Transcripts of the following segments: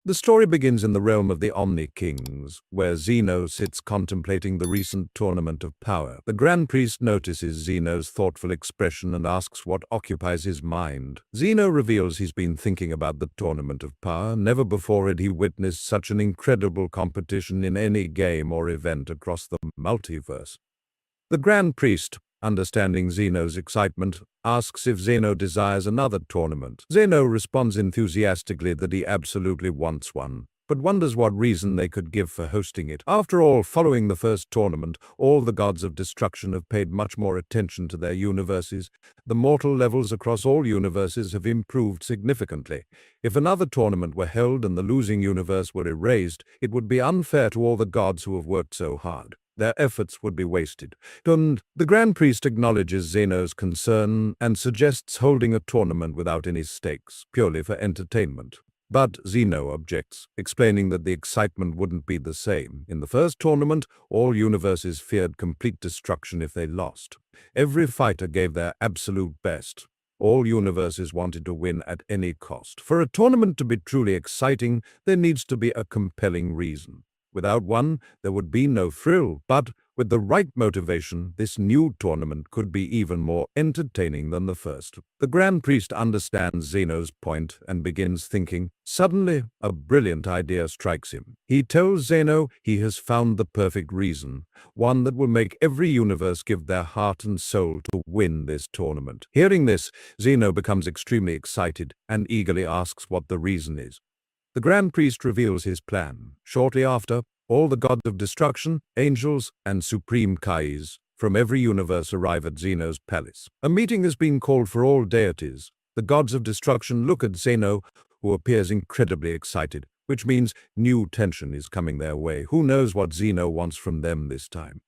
The story begins in the realm of the Omni-Kings, where Zeno sits contemplating the recent tournament of power. The Grand Priest notices Zeno's thoughtful expression and asks what occupies his mind. Zeno reveals he's been thinking about the tournament of power. Never before had he witnessed such an incredible competition in any game or event across the multiverse. The Grand Priest, understanding Zeno's excitement, asks if Zeno desires another tournament. Zeno responds enthusiastically that he absolutely wants one, but wonders what reason they could give for hosting it. After all, following the first tournament, all the gods of destruction have paid much more attention to their universes. The mortal levels across all universes have improved significantly. If another tournament were held and the losing universe were erased, it would be unfair to all the gods who have worked so hard. Their efforts would be wasted. And the Grand Priest acknowledges Zeno's concern and suggests holding a tournament without any stakes, purely for entertainment. But Zeno objects, explaining that the excitement wouldn't be the same. In the first tournament, all universes feared complete destruction if they lost. Every fighter gave their absolute best. All universes wanted to win at any cost. For a tournament to be truly exciting, there needs to be a compelling reason. Without one, there would be no thrill, but with the right motivation, this new tournament could be even more entertaining than the first. The Grand Priest understands Zeno's point and begins thinking. Suddenly, a brilliant idea strikes him. He tells Zeno he has found the perfect reason, one that will make every universe give their heart and soul to win this tournament. Hearing this, Zeno becomes extremely excited and eagerly asks what the reason is. The Grand Priest reveals his plan. Shortly after, all the gods of destruction, angels, and supreme Kais from every universe arrive at Zeno's palace. A meeting has been called for all deities. The gods of destruction look at Zeno, who appears incredibly excited, which means new tension is coming their way. Who knows what Zeno wants from them this time?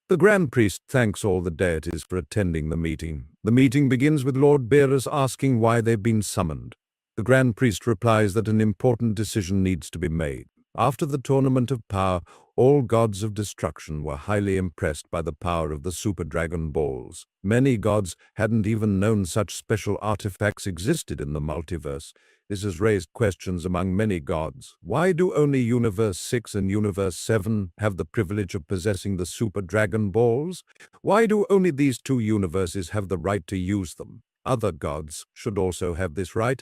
The Grand Priest thanks all the deities for attending the meeting. The meeting begins with Lord Beerus asking why they've been summoned. The Grand Priest replies that an important decision needs to be made. After the Tournament of Power, all gods of destruction were highly impressed by the power of the Super Dragon Balls. Many gods hadn't even known such special artifacts existed in the multiverse. This has raised questions among many gods. Why do only Universe 6 and Universe 7 have the privilege of possessing the Super Dragon Balls? Why do only these two universes have the right to use them? Other gods should also have this right.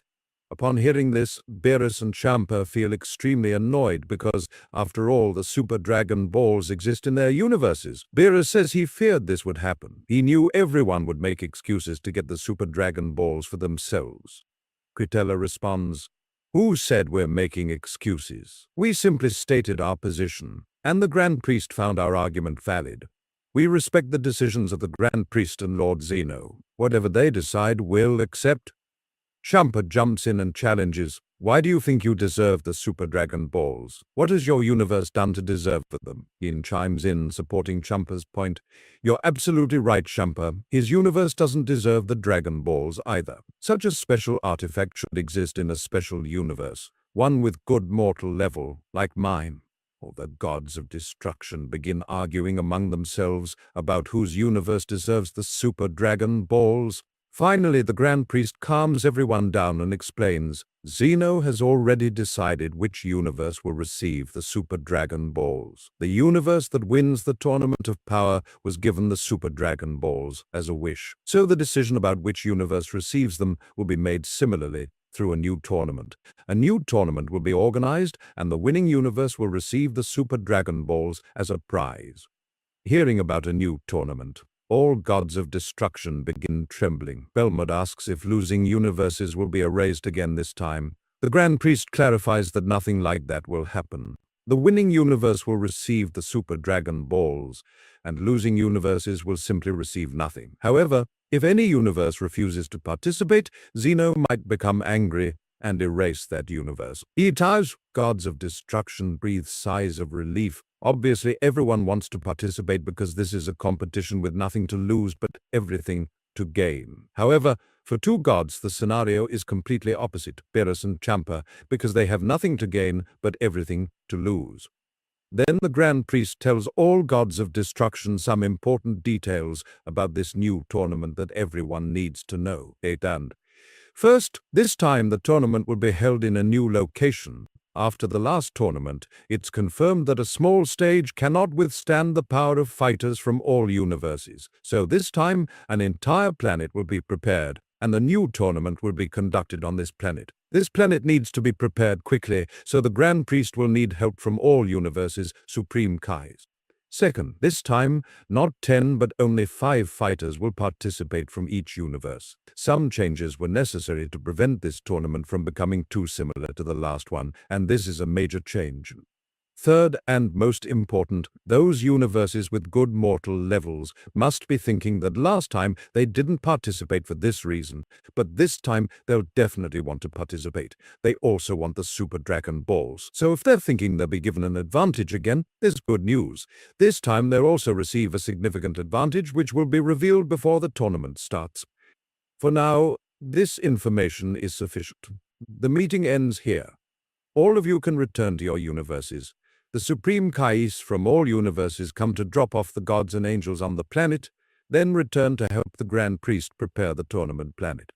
Upon hearing this, Beerus and Champa feel extremely annoyed because, after all, the Super Dragon Balls exist in their universes. Beerus says he feared this would happen. He knew everyone would make excuses to get the Super Dragon Balls for themselves. Kefla responds, "Who said we're making excuses? We simply stated our position, and the Grand Priest found our argument valid. We respect the decisions of the Grand Priest and Lord Zeno. Whatever they decide, we'll accept." Champa jumps in and challenges, "Why do you think you deserve the Super Dragon Balls? What has your universe done to deserve them?" Yin chimes in, supporting Champa's point. "You're absolutely right, Champa. His universe doesn't deserve the Dragon Balls either. Such a special artifact should exist in a special universe, one with good mortal level, like mine." All the gods of destruction begin arguing among themselves about whose universe deserves the Super Dragon Balls. Finally, the Grand Priest calms everyone down and explains, Zeno has already decided which universe will receive the Super Dragon Balls. The universe that wins the Tournament of Power was given the Super Dragon Balls as a wish. So the decision about which universe receives them will be made similarly through a new tournament. A new tournament will be organized, and the winning universe will receive the Super Dragon Balls as a prize. Hearing about a new tournament, all gods of destruction begin trembling. Belmont asks if losing universes will be erased again this time. The Grand Priest clarifies that nothing like that will happen. The winning universe will receive the Super Dragon Balls, and losing universes will simply receive nothing. However, if any universe refuses to participate, Zeno might become angry and erase that universe. Itaj, gods of destruction, breathe sighs of relief. Obviously, everyone wants to participate because this is a competition with nothing to lose but everything to gain. However, for two gods, the scenario is completely opposite, Beerus and Champa, because they have nothing to gain but everything to lose. Then the Grand Priest tells all gods of destruction some important details about this new tournament that everyone needs to know. And first, this time the tournament will be held in a new location. After the last tournament, it's confirmed that a small stage cannot withstand the power of fighters from all universes. So this time, an entire planet will be prepared, and the new tournament will be conducted on this planet. This planet needs to be prepared quickly, so the Grand Priest will need help from all universes, Supreme Kais. Second, this time, not 10 but only 5 fighters will participate from each universe. Some changes were necessary to prevent this tournament from becoming too similar to the last one, and this is a major change. Third, and most important, those universes with good mortal levels must be thinking that last time they didn't participate for this reason, but this time they'll definitely want to participate. They also want the Super Dragon Balls. So if they're thinking they'll be given an advantage again, there's good news. This time they'll also receive a significant advantage which will be revealed before the tournament starts. For now, this information is sufficient. The meeting ends here. All of you can return to your universes. The Supreme Kais from all universes come to drop off the gods and angels on the planet, then return to help the Grand Priest prepare the tournament planet.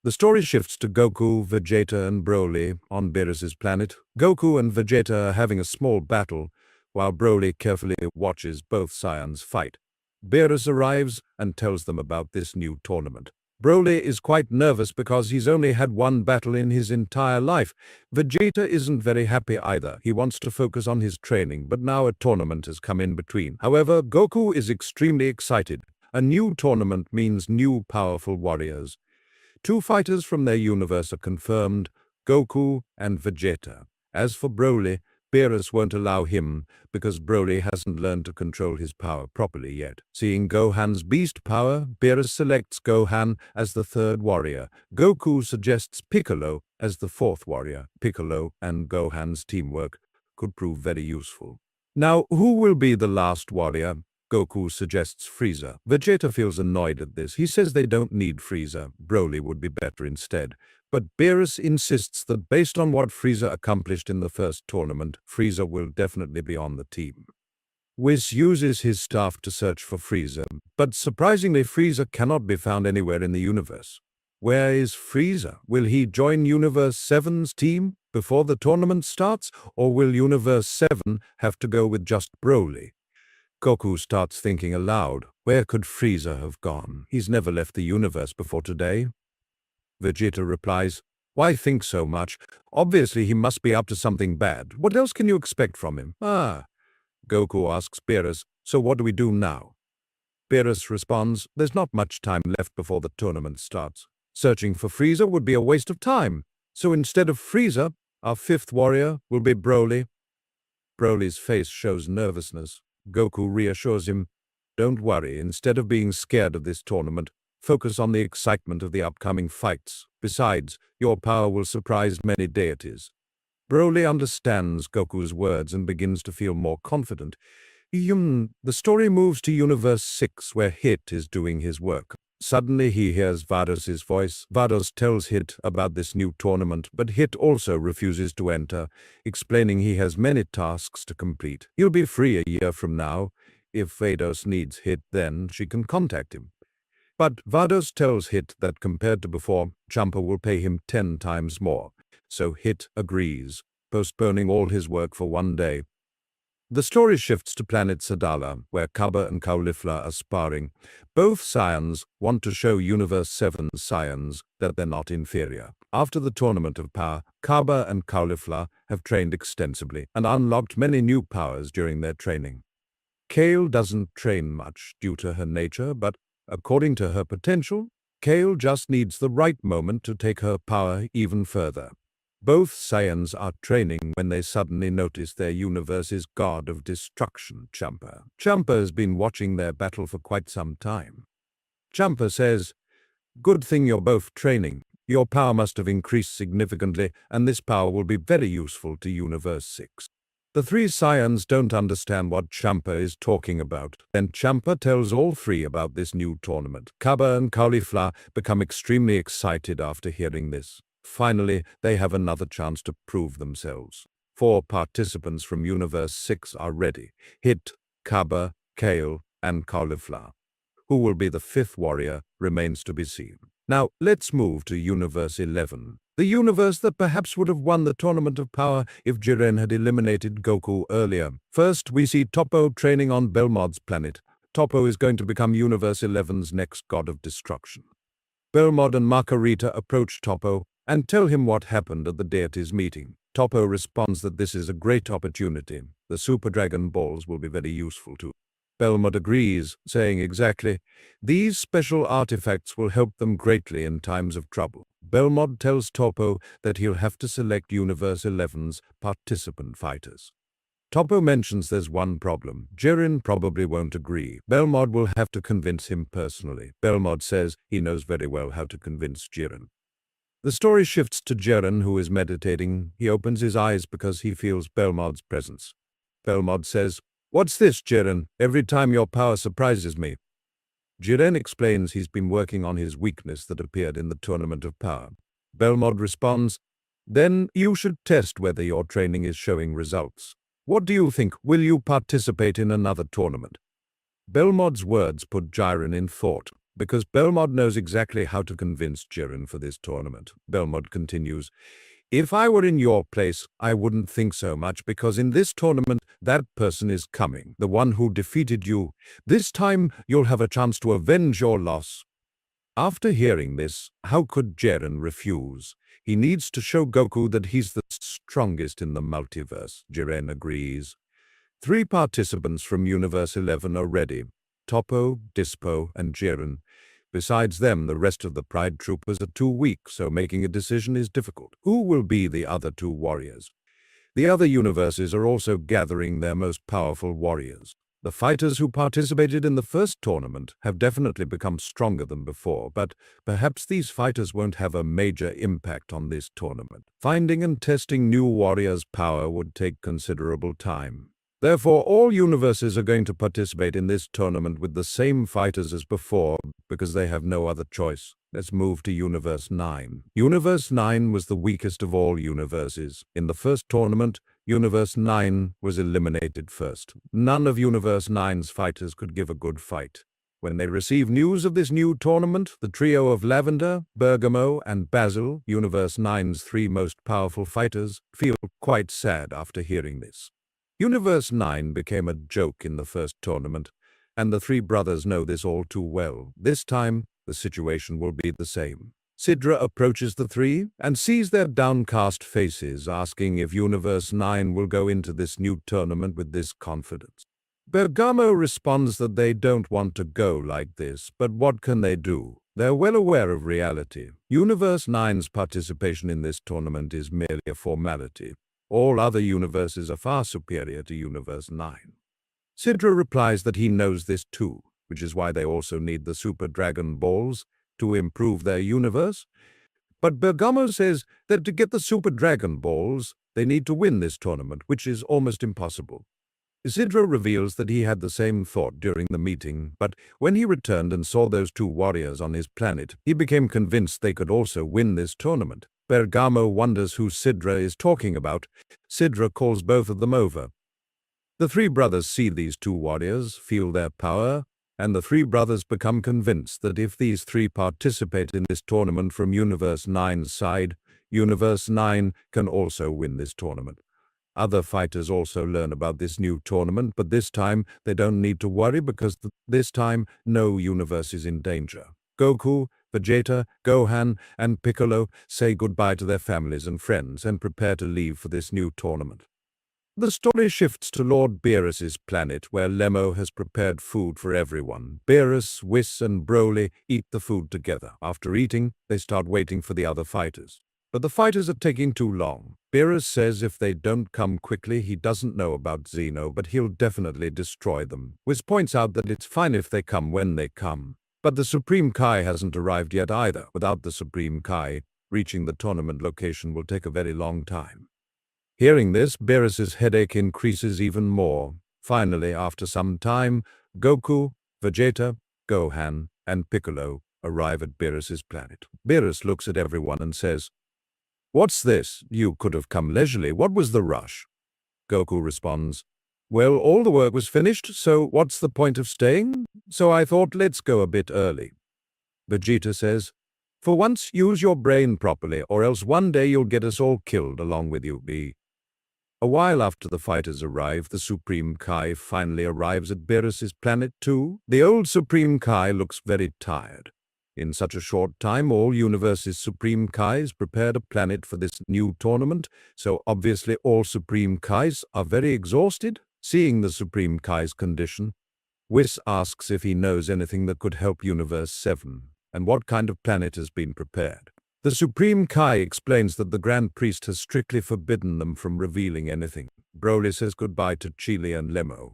The story shifts to Goku, Vegeta, and Broly on Beerus's planet. Goku and Vegeta are having a small battle, while Broly carefully watches both Saiyans fight. Beerus arrives and tells them about this new tournament. Broly is quite nervous because he's only had one battle in his entire life. Vegeta isn't very happy either. He wants to focus on his training, but now a tournament has come in between. However, Goku is extremely excited. A new tournament means new powerful warriors. 2 fighters from their universe are confirmed, Goku and Vegeta. As for Broly, Beerus won't allow him because Broly hasn't learned to control his power properly yet. Seeing Gohan's beast power, Beerus selects Gohan as the 3rd warrior. Goku suggests Piccolo as the 4th warrior. Piccolo and Gohan's teamwork could prove very useful. Now, who will be the last warrior? Goku suggests Frieza. Vegeta feels annoyed at this. He says they don't need Frieza. Broly would be better instead. But Beerus insists that based on what Frieza accomplished in the first tournament, Frieza will definitely be on the team. Whis uses his staff to search for Frieza, but surprisingly Frieza cannot be found anywhere in the universe. Where is Frieza? Will he join Universe 7's team before the tournament starts, or will Universe 7 have to go with just Broly? Goku starts thinking aloud. Where could Frieza have gone? He's never left the universe before today. Vegeta replies, "Why think so much? Obviously he must be up to something bad. What else can you expect from him?" Goku asks Beerus, "So what do we do now?" Beerus responds, "There's not much time left before the tournament starts. Searching for Frieza would be a waste of time. So instead of Frieza, our 5th warrior will be Broly." Broly's face shows nervousness. Goku reassures him, "Don't worry, instead of being scared of this tournament, focus on the excitement of the upcoming fights. Besides, your power will surprise many deities." Broly understands Goku's words and begins to feel more confident. The story moves to Universe 6, where Hit is doing his work. Suddenly he hears Vados's voice. Vados tells Hit about this new tournament, but Hit also refuses to enter, explaining he has many tasks to complete. He'll be free a year from now. If Vados needs Hit, then she can contact him. But Vados tells Hit that compared to before, Champa will pay him 10 times more. So Hit agrees, postponing all his work for one day. The story shifts to planet Sadala, where Kaba and Caulifla are sparring. Both Saiyans want to show Universe 7's Saiyans that they're not inferior. After the Tournament of Power, Kaba and Caulifla have trained extensively and unlocked many new powers during their training. Kale doesn't train much due to her nature, but according to her potential, Kale just needs the right moment to take her power even further. Both Saiyans are training when they suddenly notice their universe's god of destruction, Champa. Champa has been watching their battle for quite some time. Champa says, "Good thing you're both training. Your power must have increased significantly, and this power will be very useful to Universe 6. The 3 Saiyans don't understand what Champa is talking about. Then Champa tells all 3 about this new tournament. Kaba and Caulifla become extremely excited after hearing this. Finally, they have another chance to prove themselves. 4 participants from Universe 6 are ready. Hit, Kaba, Kale, and Caulifla. Who will be the 5th warrior remains to be seen. Now, let's move to Universe 11. The universe that perhaps would have won the Tournament of Power if Jiren had eliminated Goku earlier. First, we see Toppo training on Belmod's planet. Toppo is going to become Universe 11's next god of destruction. Belmod and Margarita approach Toppo and tell him what happened at the deities' meeting. Toppo responds that this is a great opportunity. The Super Dragon Balls will be very useful too. Belmod agrees, saying exactly, these special artifacts will help them greatly in times of trouble. Belmod tells Toppo that he'll have to select Universe 11's participant fighters. Toppo mentions there's one problem. Jiren probably won't agree. Belmod will have to convince him personally. Belmod says he knows very well how to convince Jiren. The story shifts to Jiren, who is meditating. He opens his eyes because he feels Belmod's presence. Belmod says, "What's this, Jiren? Every time your power surprises me." Jiren explains he's been working on his weakness that appeared in the Tournament of Power. Belmod responds, "Then you should test whether your training is showing results. What do you think? Will you participate in another tournament?" Belmod's words put Jiren in thought, because Belmod knows exactly how to convince Jiren for this tournament. Belmod continues, "If I were in your place, I wouldn't think so much, because in this tournament, that person is coming, the one who defeated you. This time, you'll have a chance to avenge your loss." After hearing this, how could Jiren refuse? He needs to show Goku that he's the strongest in the multiverse. Jiren agrees. 3 participants from Universe 11 are ready: Toppo, Dispo, and Jiren. Besides them, the rest of the Pride Troopers are too weak, so making a decision is difficult. Who will be the other 2 warriors? The other universes are also gathering their most powerful warriors. The fighters who participated in the first tournament have definitely become stronger than before, but perhaps these fighters won't have a major impact on this tournament. Finding and testing new warriors' power would take considerable time. Therefore, all universes are going to participate in this tournament with the same fighters as before, because they have no other choice. Let's move to Universe 9. Universe 9 was the weakest of all universes. In the first tournament, Universe 9 was eliminated first. None of Universe 9's fighters could give a good fight. When they receive news of this new tournament, the trio of Lavender, Bergamo, and Basil, Universe 9's 3 most powerful fighters, feel quite sad after hearing this. Universe 9 became a joke in the first tournament, and the 3 brothers know this all too well. This time, the situation will be the same. Sidra approaches the 3 and sees their downcast faces, asking if Universe 9 will go into this new tournament with this confidence. Bergamo responds that they don't want to go like this, but what can they do? They're well aware of reality. Universe 9's participation in this tournament is merely a formality. All other universes are far superior to Universe 9. Sidra replies that he knows this too, which is why they also need the Super Dragon Balls to improve their universe. But Bergamo says that to get the Super Dragon Balls, they need to win this tournament, which is almost impossible. Sidra reveals that he had the same thought during the meeting, but when he returned and saw those 2 warriors on his planet, he became convinced they could also win this tournament. Bergamo wonders who Sidra is talking about. Sidra calls both of them over. The 3 brothers see these 2 warriors, feel their power, and the 3 brothers become convinced that if these 3 participate in this tournament from Universe 9's side, Universe 9 can also win this tournament. Other fighters also learn about this new tournament, but this time they don't need to worry because this time no universe is in danger. Goku, Vegeta, Gohan, and Piccolo say goodbye to their families and friends and prepare to leave for this new tournament. The story shifts to Lord Beerus's planet, where Lemmo has prepared food for everyone. Beerus, Whis, and Broly eat the food together. After eating, they start waiting for the other fighters. But the fighters are taking too long. Beerus says if they don't come quickly, he doesn't know about Zeno, but he'll definitely destroy them. Whis points out that it's fine if they come when they come. But the Supreme Kai hasn't arrived yet either. Without the Supreme Kai, reaching the tournament location will take a very long time. Hearing this, Beerus's headache increases even more. Finally, after some time, Goku, Vegeta, Gohan, and Piccolo arrive at Beerus's planet. Beerus looks at everyone and says, "What's this? You could have come leisurely. What was the rush?" Goku responds, "Well, all the work was finished, so what's the point of staying? So I thought let's go a bit early." Vegeta says, For once, use your brain properly, or else one day you'll get us all killed along with you, B. A while after the fighters arrive, the Supreme Kai finally arrives at Beerus's planet too. The old Supreme Kai looks very tired. In such a short time, all universe's Supreme Kais prepared a planet for this new tournament, so obviously all Supreme Kais are very exhausted. Seeing the Supreme Kai's condition, Whis asks if he knows anything that could help Universe 7, and what kind of planet has been prepared. The Supreme Kai explains that the Grand Priest has strictly forbidden them from revealing anything. Broly says goodbye to Chile and Lemo.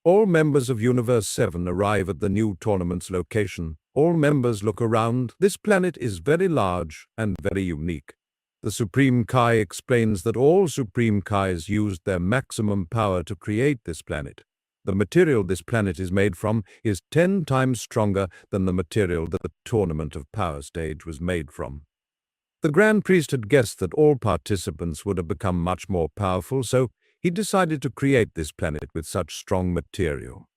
All members of Universe 7 arrive at the new tournament's location. All members look around. This planet is very large and very unique. The Supreme Kai explains that all Supreme Kais used their maximum power to create this planet. The material this planet is made from is 10 times stronger than the material that the Tournament of Power stage was made from. The Grand Priest had guessed that all participants would have become much more powerful, so he decided to create this planet with such strong material.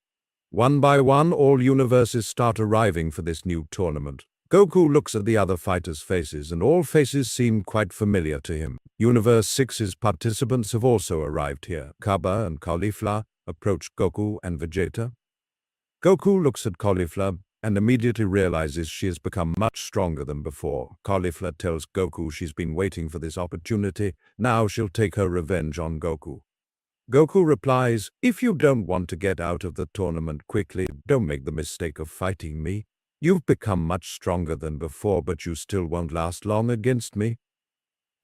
One by one, all universes start arriving for this new tournament. Goku looks at the other fighters' faces, and all faces seem quite familiar to him. Universe 6's participants have also arrived here. Kaba and Caulifla approach Goku and Vegeta. Goku looks at Caulifla and immediately realizes she has become much stronger than before. Caulifla tells Goku she's been waiting for this opportunity. Now she'll take her revenge on Goku. Goku replies, "If you don't want to get out of the tournament quickly, don't make the mistake of fighting me. You've become much stronger than before, but you still won't last long against me."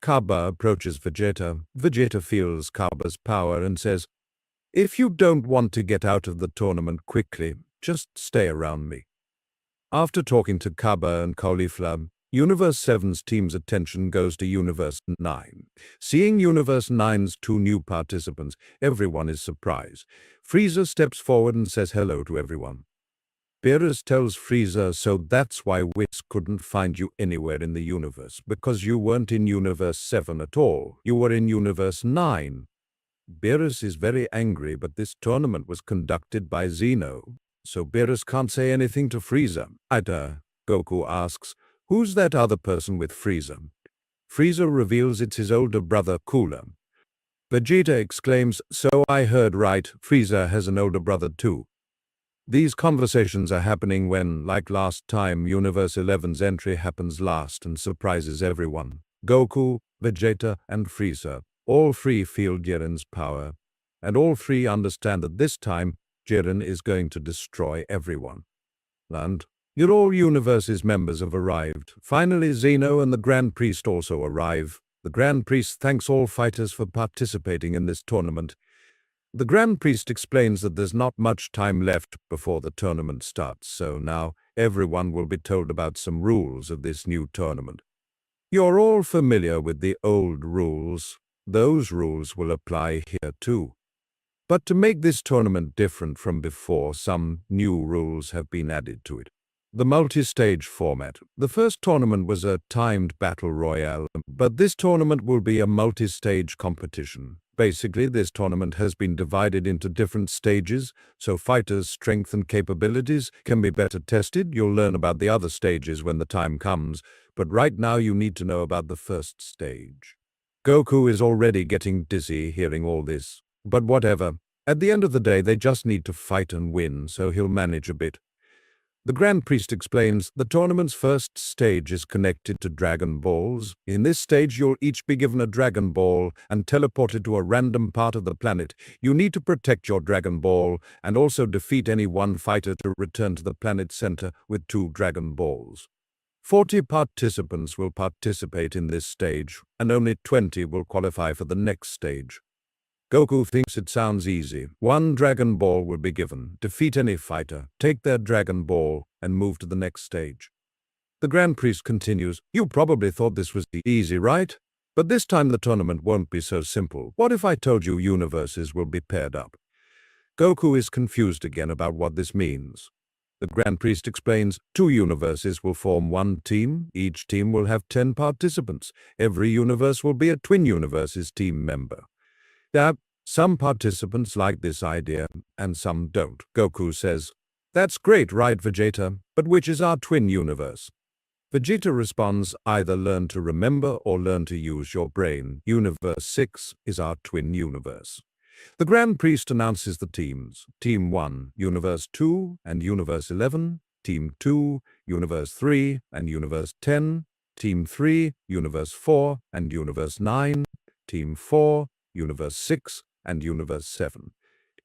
Kaba approaches Vegeta. Vegeta feels Kaba's power and says, "If you don't want to get out of the tournament quickly, just stay around me." After talking to Kaba and Caulifla, Universe 7's team's attention goes to Universe 9. Seeing Universe 9's two new participants, everyone is surprised. Frieza steps forward and says hello to everyone. Beerus tells Frieza, "So that's why Whis couldn't find you anywhere in the universe, because you weren't in Universe 7 at all. You were in Universe 9. Beerus is very angry, but this tournament was conducted by Zeno, so Beerus can't say anything to Frieza. Goku asks, "Who's that other person with Frieza?" Frieza reveals it's his older brother, Cooler. Vegeta exclaims, "So I heard right, Frieza has an older brother too." These conversations are happening when, like last time, Universe 11's entry happens last and surprises everyone. Goku, Vegeta, and Frieza, all three feel Jiren's power, and all three understand that this time, Jiren is going to destroy everyone. And all universe's members have arrived. Finally, Zeno and the Grand Priest also arrive. The Grand Priest thanks all fighters for participating in this tournament. The Grand Priest explains that there's not much time left before the tournament starts, so now everyone will be told about some rules of this new tournament. You're all familiar with the old rules. Those rules will apply here too. But to make this tournament different from before, some new rules have been added to it. The multi-stage format. The first tournament was a timed battle royale, but this tournament will be a multi-stage competition. Basically, this tournament has been divided into different stages, so fighters' strength and capabilities can be better tested. You'll learn about the other stages when the time comes, but right now you need to know about the first stage. Goku is already getting dizzy hearing all this, but whatever. At the end of the day, they just need to fight and win, so he'll manage a bit. The Grand Priest explains the tournament's first stage is connected to Dragon Balls. In this stage, you'll each be given a Dragon Ball and teleported to a random part of the planet. You need to protect your Dragon Ball and also defeat any one fighter to return to the planet's center with 2 Dragon Balls. 40 participants will participate in this stage, and only 20 will qualify for the next stage. Goku thinks it sounds easy. 1 Dragon Ball will be given. Defeat any fighter, take their Dragon Ball, and move to the next stage. The Grand Priest continues, "You probably thought this was easy, right? But this time the tournament won't be so simple. What if I told you universes will be paired up?" Goku is confused again about what this means. The Grand Priest explains, 2 universes will form 1 team. Each team will have 10 participants. Every universe will be a twin universe's team member. Some participants like this idea, and some don't. Goku says, "That's great, right, Vegeta? But which is our twin universe?" Vegeta responds, either learn to remember or learn to use your brain. Universe 6 is our twin universe. The Grand Priest announces the teams. Team 1, Universe 2 and Universe 11. Team 2, Universe 3 and Universe 10. Team 3, Universe 4 and Universe 9. Team 4, Universe 6 and Universe 7.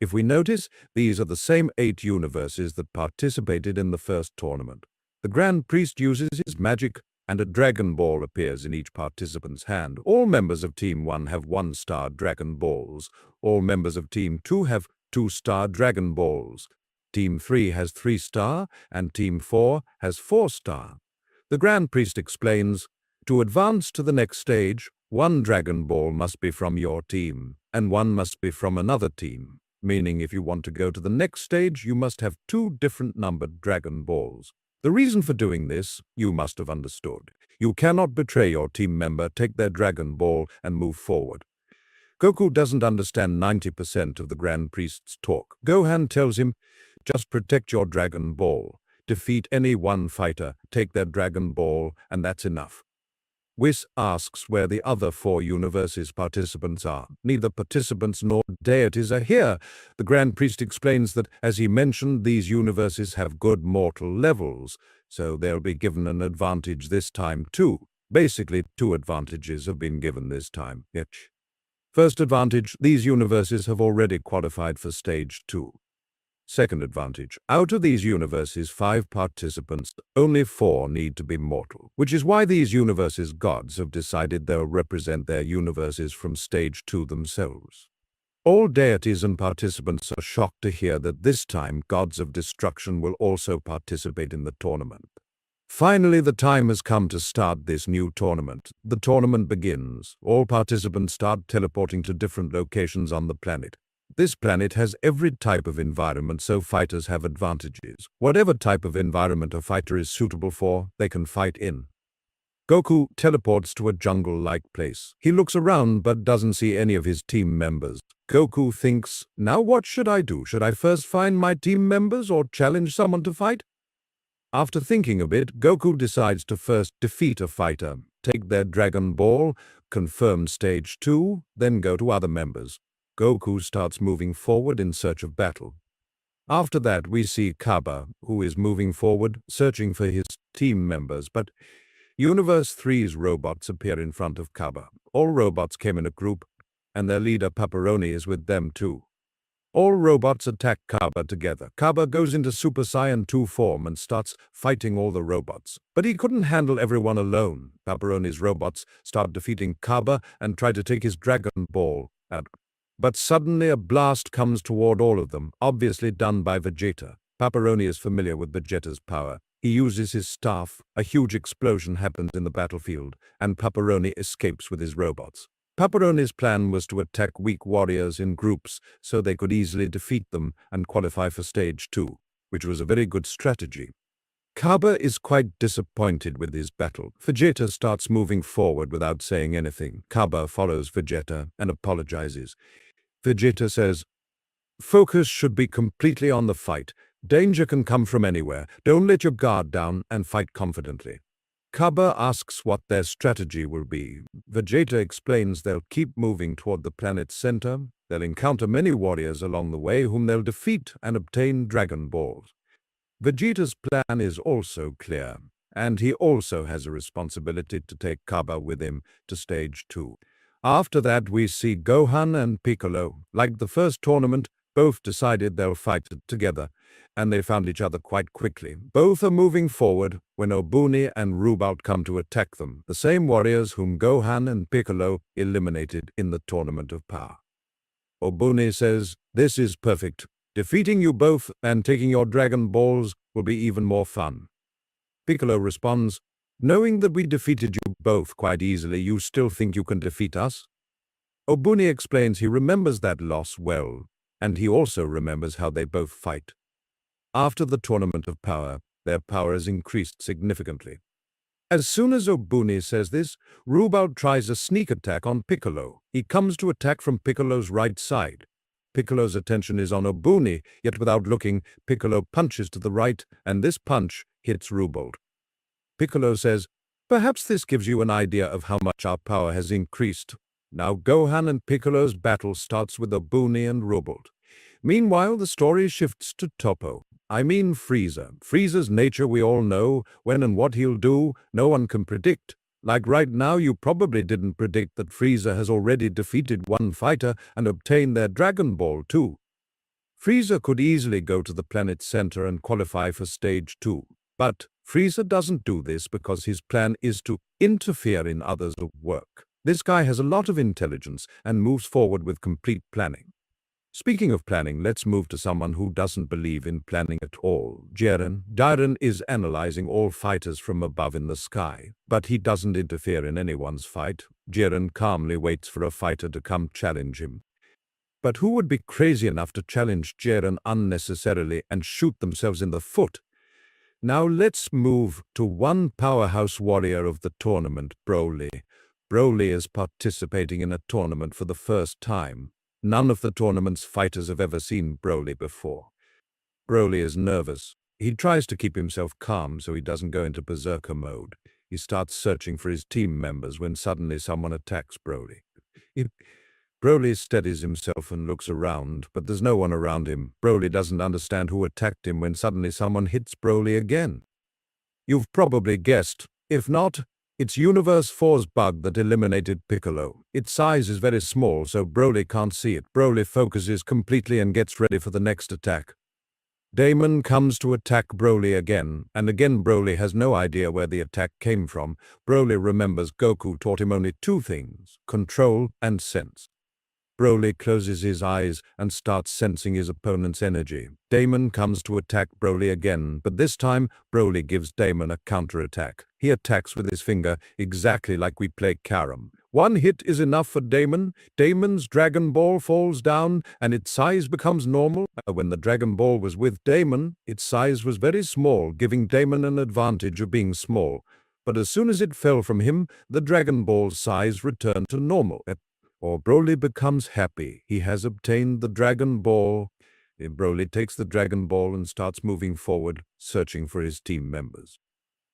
If we notice, these are the same 8 universes that participated in the first tournament. The Grand Priest uses his magic, and a Dragon Ball appears in each participant's hand. All members of Team 1 have 1-star Dragon Balls. All members of Team 2 have 2-star Dragon Balls. Team 3 has 3-star, and Team 4 has 4-star. The Grand Priest explains, to advance to the next stage, 1 Dragon Ball must be from your team, and 1 must be from another team. Meaning if you want to go to the next stage, you must have 2 different numbered Dragon Balls. The reason for doing this, you must have understood. You cannot betray your team member, take their Dragon Ball, and move forward. Goku doesn't understand 90% of the Grand Priest's talk. Gohan tells him, just protect your Dragon Ball. Defeat any one fighter, take their Dragon Ball, and that's enough. Whis asks where the other 4 universes participants are. Neither participants nor deities are here. The Grand Priest explains that, as he mentioned, these universes have good mortal levels, so they'll be given an advantage this time too. Basically, 2 advantages have been given this time. First advantage, these universes have already qualified for Stage 2. Second advantage, out of these universes' 5 participants, only 4 need to be mortal, which is why these universes' gods have decided they'll represent their universes from Stage 2 themselves. All deities and participants are shocked to hear that this time gods of destruction will also participate in the tournament. Finally, the time has come to start this new tournament. The tournament begins. All participants start teleporting to different locations on the planet. This planet has every type of environment, so fighters have advantages. Whatever type of environment a fighter is suitable for, they can fight in. Goku teleports to a jungle-like place. He looks around but doesn't see any of his team members. Goku thinks, now what should I do? Should I first find my team members or challenge someone to fight? After thinking a bit, Goku decides to first defeat a fighter, take their Dragon Ball, confirm Stage 2, then go to other members. Goku starts moving forward in search of battle. After that, we see Kaba, who is moving forward, searching for his team members, but Universe 3's robots appear in front of Kaba. All robots came in a group, and their leader Pepperoni is with them too. All robots attack Kaba together. Kaba goes into Super Saiyan 2 form and starts fighting all the robots. But he couldn't handle everyone alone. Pepperoni's robots start defeating Kaba and try to take his Dragon Ball out. But suddenly a blast comes toward all of them, obviously done by Vegeta. Pepperoni is familiar with Vegeta's power. He uses his staff, a huge explosion happens in the battlefield, and Pepperoni escapes with his robots. Pepperoni's plan was to attack weak warriors in groups so they could easily defeat them and qualify for Stage 2, which was a very good strategy. Kaba is quite disappointed with his battle. Vegeta starts moving forward without saying anything. Kaba follows Vegeta and apologizes. Vegeta says, focus should be completely on the fight. Danger can come from anywhere. Don't let your guard down and fight confidently. Kaba asks what their strategy will be. Vegeta explains they'll keep moving toward the planet's center. They'll encounter many warriors along the way whom they'll defeat and obtain Dragon Balls. Vegeta's plan is also clear, and he also has a responsibility to take Kaba with him to Stage 2. After that, we see Gohan and Piccolo. Like the first tournament, both decided they'll fight together, and they found each other quite quickly. Both are moving forward when Obuni and Rubaut come to attack them, the same warriors whom Gohan and Piccolo eliminated in the Tournament of Power. Obuni says, this is perfect. Defeating you both and taking your Dragon Balls will be even more fun. Piccolo responds, knowing that we defeated you both quite easily, you still think you can defeat us? Obuni explains he remembers that loss well, and he also remembers how they both fight. After the Tournament of Power, their power has increased significantly. As soon as Obuni says this, Rubaut tries a sneak attack on Piccolo. He comes to attack from Piccolo's right side. Piccolo's attention is on Obuni, yet without looking, Piccolo punches to the right, and this punch hits Rubaut. Piccolo says, "Perhaps this gives you an idea of how much our power has increased." Now Gohan and Piccolo's battle starts with a Boonie and Rubbled. Meanwhile, the story shifts to Topo. I mean Frieza. Frieza's nature we all know. When and what he'll do, no one can predict. Like right now, you probably didn't predict that Frieza has already defeated one fighter and obtained their Dragon Ball too. Frieza could easily go to the planet's center and qualify for Stage 2. But Frieza doesn't do this because his plan is to interfere in others' work. This guy has a lot of intelligence and moves forward with complete planning. Speaking of planning, let's move to someone who doesn't believe in planning at all. Jiren. Jiren is analyzing all fighters from above in the sky, but he doesn't interfere in anyone's fight. Jiren calmly waits for a fighter to come challenge him. But who would be crazy enough to challenge Jiren unnecessarily and shoot themselves in the foot? Now let's move to one powerhouse warrior of the tournament, Broly. Broly is participating in a tournament for the first time. None of the tournament's fighters have ever seen Broly before. Broly is nervous. He tries to keep himself calm so he doesn't go into berserker mode. He starts searching for his team members when suddenly someone attacks Broly. Broly steadies himself and looks around, but there's no one around him. Broly doesn't understand who attacked him when suddenly someone hits Broly again. You've probably guessed. If not, it's Universe 4's bug that eliminated Piccolo. Its size is very small, so Broly can't see it. Broly focuses completely and gets ready for the next attack. Damon comes to attack Broly again, and again Broly has no idea where the attack came from. Broly remembers Goku taught him only two things: control and sense. Broly closes his eyes and starts sensing his opponent's energy. Damon comes to attack Broly again, but this time Broly gives Damon a counterattack. He attacks with his finger, exactly like we play carom. One hit is enough for Damon. Damon's Dragon Ball falls down and its size becomes normal. When the Dragon Ball was with Damon, its size was very small, giving Damon an advantage of being small. But as soon as it fell from him, the Dragon Ball's size returned to normal. Or Broly becomes happy. He has obtained the Dragon Ball. Broly takes the Dragon Ball and starts moving forward, searching for his team members.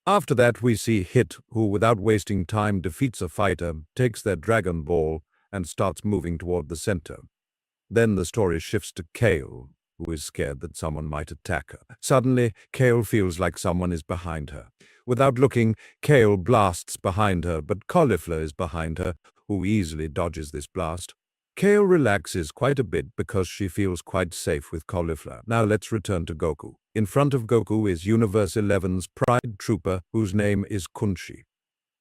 After that, we see Hit, who without wasting time defeats a fighter, takes their Dragon Ball, and starts moving toward the center. Then the story shifts to Kale, who is scared that someone might attack her. Suddenly, Kale feels like someone is behind her. Without looking, Kale blasts behind her, but Caulifla is behind her, who easily dodges this blast. Kale relaxes quite a bit because she feels quite safe with Caulifla. Now let's return to Goku. In front of Goku is Universe 11's Pride Trooper, whose name is Kunshi.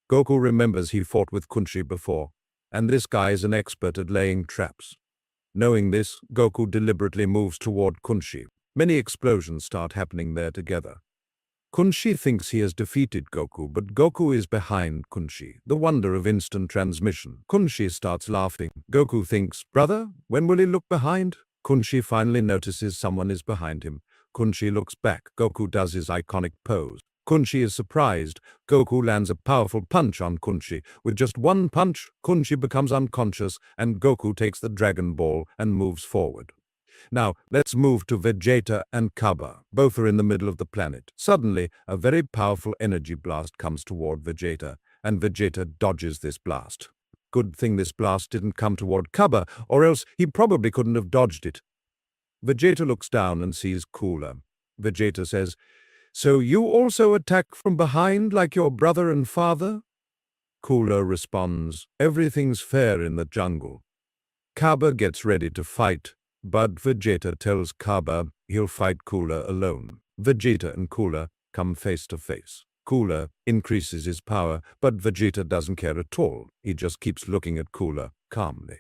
Goku remembers he fought with Kunshi before, and this guy is an expert at laying traps. Knowing this, Goku deliberately moves toward Kunshi. Many explosions start happening there together. Kunshi thinks he has defeated Goku, but Goku is behind Kunshi, the wonder of instant transmission. Kunshi starts laughing. Goku thinks, "Brother, when will he look behind?" Kunshi finally notices someone is behind him. Kunshi looks back. Goku does his iconic pose. Kunshi is surprised. Goku lands a powerful punch on Kunshi. With just one punch, Kunshi becomes unconscious, and Goku takes the Dragon Ball and moves forward. Now, let's move to Vegeta and Kaba. Both are in the middle of the planet. Suddenly, a very powerful energy blast comes toward Vegeta, and Vegeta dodges this blast. Good thing this blast didn't come toward Kaba, or else he probably couldn't have dodged it. Vegeta looks down and sees Cooler. Vegeta says, "So you also attack from behind like your brother and father?" Cooler responds, "Everything's fair in the jungle." Kaba gets ready to fight, but Vegeta tells Kaba he'll fight Cooler alone. Vegeta and Cooler come face to face. Cooler increases his power, but Vegeta doesn't care at all. He just keeps looking at Cooler calmly.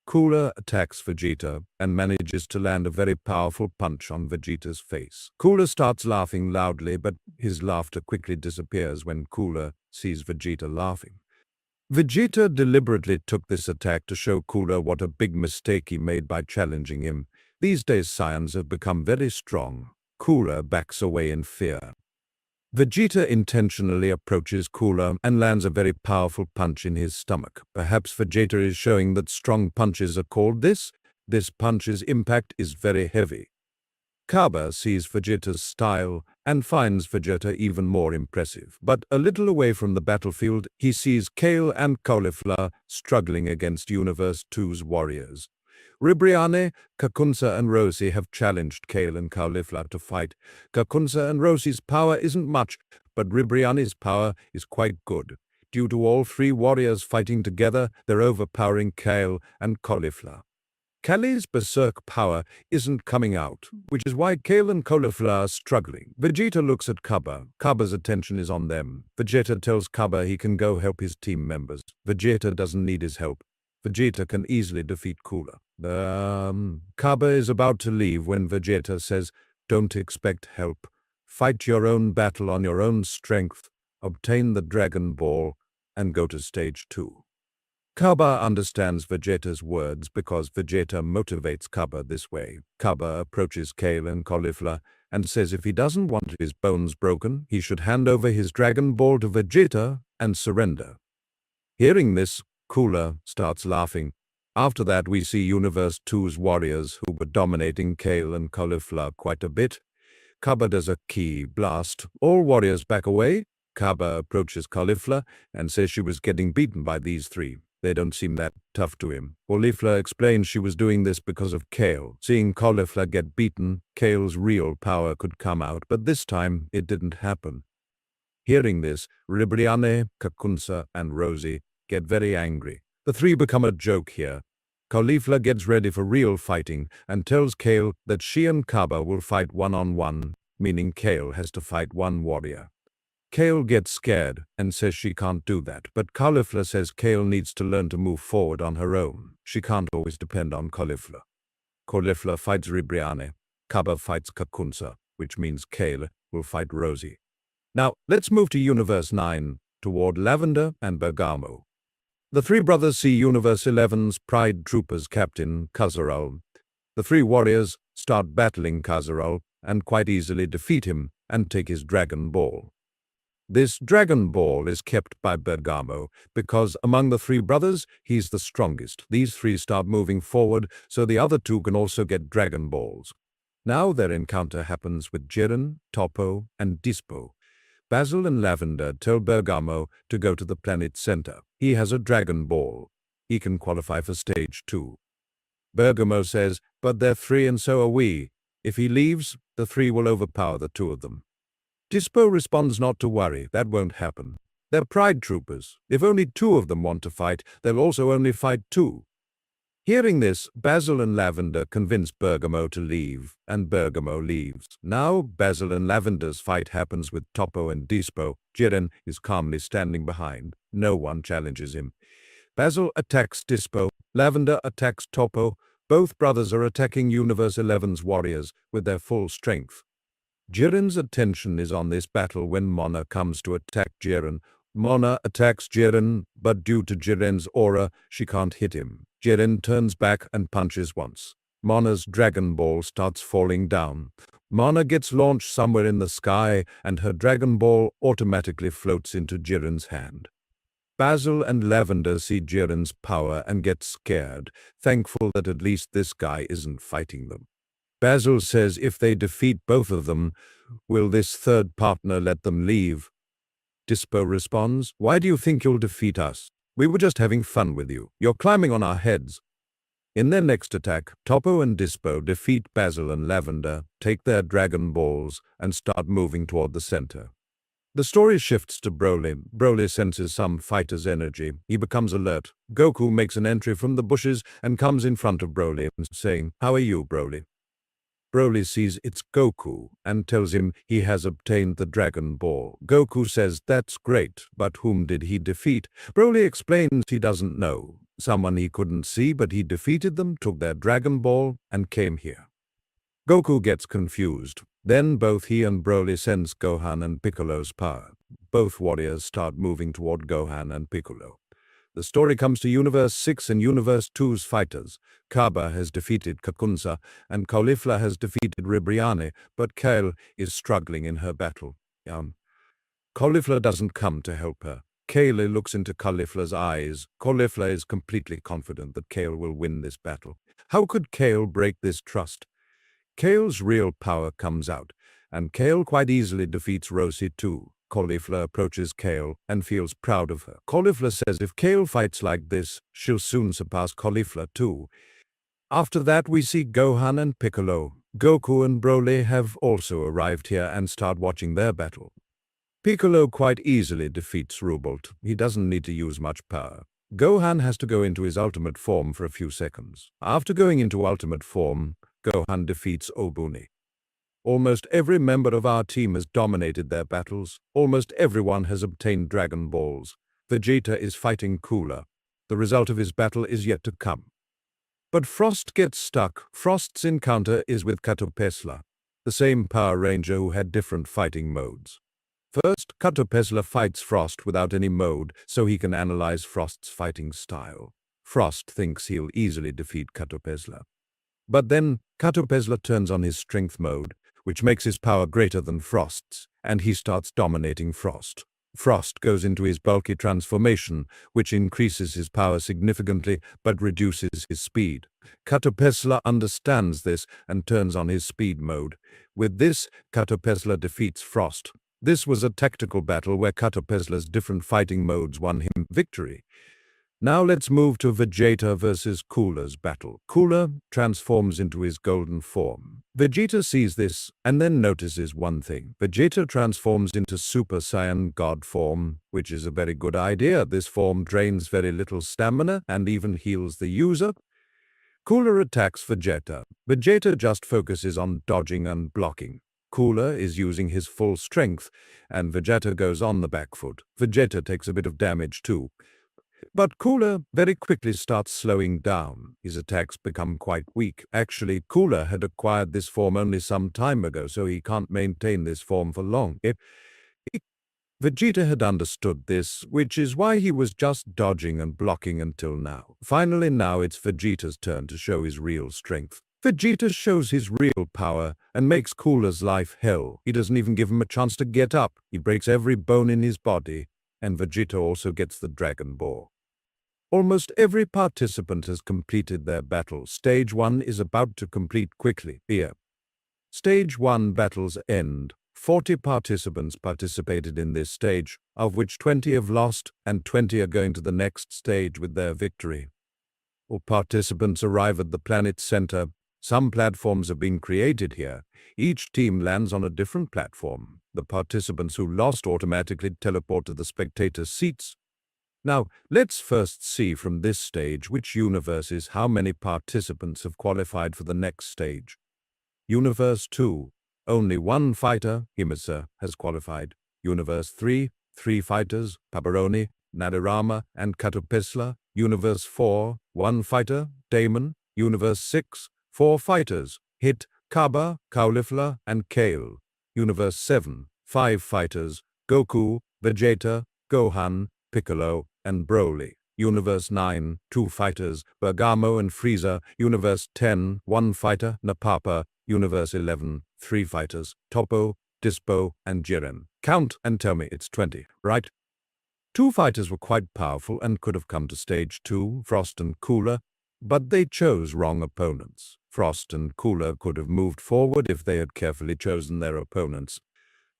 Cooler attacks Vegeta and manages to land a very powerful punch on Vegeta's face. Cooler starts laughing loudly, but his laughter quickly disappears when Cooler sees Vegeta laughing. Vegeta deliberately took this attack to show Cooler what a big mistake he made by challenging him. These days Saiyans have become very strong. Cooler backs away in fear. Vegeta intentionally approaches Cooler and lands a very powerful punch in his stomach. Perhaps Vegeta is showing that strong punches are called this. This punch's impact is very heavy. Kaba sees Vegeta's style and finds Vegeta even more impressive. But a little away from the battlefield, he sees Kale and Caulifla struggling against Universe 2's warriors. Ribrianne, Kakunsa and Rosie have challenged Kale and Caulifla to fight. Kakunsa and Rosie's power isn't much, but Ribrianne's power is quite good. Due to all three warriors fighting together, they're overpowering Kale and Caulifla. Kale's berserk power isn't coming out, which is why Kale and Caulifla are struggling. Vegeta looks at Cabba. Cabba's attention is on them. Vegeta tells Cabba he can go help his team members. Vegeta doesn't need his help. Vegeta can easily defeat Cooler. Cabba is about to leave when Vegeta says, "Don't expect help. Fight your own battle on your own strength, obtain the Dragon Ball, and go to stage 2. Cabba understands Vegeta's words because Vegeta motivates Cabba this way. Cabba approaches Kale and Caulifla and says if he doesn't want his bones broken, he should hand over his Dragon Ball to Vegeta and surrender. Hearing this, Cooler starts laughing. After that, we see Universe 2's warriors who were dominating Kale and Caulifla quite a bit. Cabba does a key blast. All warriors back away. Cabba approaches Caulifla and says she was getting beaten by these three. They don't seem that tough to him. Caulifla explains she was doing this because of Kale. Seeing Caulifla get beaten, Kale's real power could come out, but this time it didn't happen. Hearing this, Ribrianne, Kakunsa, and Rosie get very angry. The three become a joke here. Caulifla gets ready for real fighting and tells Kale that she and Cabba will fight one-on-one, meaning Kale has to fight one warrior. Kale gets scared and says she can't do that, but Caulifla says Kale needs to learn to move forward on her own. She can't always depend on Caulifla. Caulifla fights Ribrianne. Cabba fights Kakunsa, which means Kale will fight Rosie. Now, let's move to Universe 9, toward Lavender and Bergamo. The three brothers see Universe 11's Pride Troopers captain, Kazarol. The three warriors start battling Kazarol and quite easily defeat him and take his Dragon Ball. This Dragon Ball is kept by Bergamo because among the three brothers, he's the strongest. These three start moving forward so the other two can also get Dragon Balls. Now their encounter happens with Jiren, Toppo, and Dispo. Basil and Lavender tell Bergamo to go to the planet center. He has a Dragon Ball. He can qualify for stage 2. Bergamo says, but they're 3 and so are we. If he leaves, the 3 will overpower the 2 of them. Dispo responds not to worry, that won't happen. They're Pride Troopers. If only 2 of them want to fight, they'll also only fight 2. Hearing this, Basil and Lavender convince Bergamo to leave, and Bergamo leaves. Now, Basil and Lavender's fight happens with Toppo and Dispo. Jiren is calmly standing behind. No one challenges him. Basil attacks Dispo. Lavender attacks Toppo. Both brothers are attacking Universe 11's warriors with their full strength. Jiren's attention is on this battle when Mona comes to attack Jiren. Mona attacks Jiren, but due to Jiren's aura, she can't hit him. Jiren turns back and punches once. Mona's Dragon Ball starts falling down. Mona gets launched somewhere in the sky, and her Dragon Ball automatically floats into Jiren's hand. Basil and Lavender see Jiren's power and get scared, thankful that at least this guy isn't fighting them. Basil says if they defeat both of them, will this third partner let them leave? Dispo responds, why do you think you'll defeat us? We were just having fun with you. You're climbing on our heads. In their next attack, Toppo and Dispo defeat Basil and Lavender, take their Dragon Balls, and start moving toward the center. The story shifts to Broly. Broly senses some fighter's energy. He becomes alert. Goku makes an entry from the bushes and comes in front of Broly, saying, how are you, Broly? Broly sees it's Goku and tells him he has obtained the Dragon Ball. Goku says that's great, but whom did he defeat? Broly explains he doesn't know. Someone he couldn't see, but he defeated them, took their Dragon Ball, and came here. Goku gets confused. Then both he and Broly sense Gohan and Piccolo's power. Both warriors start moving toward Gohan and Piccolo. The story comes to Universe 6 and Universe 2's fighters. Cabba has defeated Kakunsa, and Caulifla has defeated Ribrianne, but Kale is struggling in her battle. Caulifla doesn't come to help her. Kale looks into Caulifla's eyes. Caulifla is completely confident that Kale will win this battle. How could Kale break this trust? Kale's real power comes out. and Kale quite easily defeats Rosie too. Caulifla approaches Kale and feels proud of her. Caulifla says if Kale fights like this, she'll soon surpass Caulifla too. After that we see Gohan and Piccolo. Goku and Broly have also arrived here and start watching their battle. Piccolo quite easily defeats Rubolt. He doesn't need to use much power. Gohan has to go into his ultimate form for a few seconds. After going into ultimate form, Gohan defeats Obuni. Almost every member of our team has dominated their battles. Almost everyone has obtained Dragon Balls. Vegeta is fighting Cooler. The result of his battle is yet to come. But Frost gets stuck. Frost's encounter is with Katopesla, the same Power Ranger who had different fighting modes. First, Katopesla fights Frost without any mode, so he can analyze Frost's fighting style. Frost thinks he'll easily defeat Katopesla. But then, Katopesla turns on his strength mode, which makes his power greater than Frost's, and he starts dominating Frost. Frost goes into his bulky transformation, which increases his power significantly but reduces his speed. Katopesla understands this and turns on his speed mode. With this, Katopesla defeats Frost. This was a tactical battle where Katopesla's different fighting modes won him victory. Now let's move to Vegeta versus Cooler's battle. Cooler transforms into his golden form. Vegeta sees this and then notices one thing. Vegeta transforms into Super Saiyan God form, which is a very good idea. This form drains very little stamina and even heals the user. Cooler attacks Vegeta. Vegeta just focuses on dodging and blocking. Cooler is using his full strength, and Vegeta goes on the back foot. Vegeta takes a bit of damage too. But Cooler very quickly starts slowing down. His attacks become quite weak. Actually, Cooler had acquired this form only some time ago, so he can't maintain this form for long. Vegeta had understood this, which is why he was just dodging and blocking until now. Finally, now it's Vegeta's turn to show his real strength. Vegeta shows his real power and makes Cooler's life hell. He doesn't even give him a chance to get up. He breaks every bone in his body, and Vegeta also gets the Dragon Ball. Almost every participant has completed their battle. Stage 1 is about to complete quickly. Here. Stage 1 battles end. 40 participants participated in this stage, of which 20 have lost and 20 are going to the next stage with their victory. All participants arrive at the planet's center. Some platforms have been created here. Each team lands on a different platform. The participants who lost automatically teleport to the spectator seats. Now, let's first see from this stage which universes how many participants have qualified for the next stage. Universe 2, only one fighter, Himasa, has qualified. Universe 3, 3 fighters, Paparoni, Nadirama, and Katopesla. Universe 4, 1 fighter, Damon. Universe 6, 4 fighters, Hit, Kaba, Caulifla, and Kale. Universe 7, 5 fighters, Goku, Vegeta, Gohan, Piccolo, and Broly. Universe 9, 2 fighters, Bergamo and Frieza. Universe 10, 1 fighter, Napapa. Universe 11, 3 fighters, Toppo, Dispo, and Jiren. Count and tell me it's 20, right? 2 fighters were quite powerful and could have come to stage 2, Frost and Cooler, but they chose wrong opponents. Frost and Cooler could have moved forward if they had carefully chosen their opponents.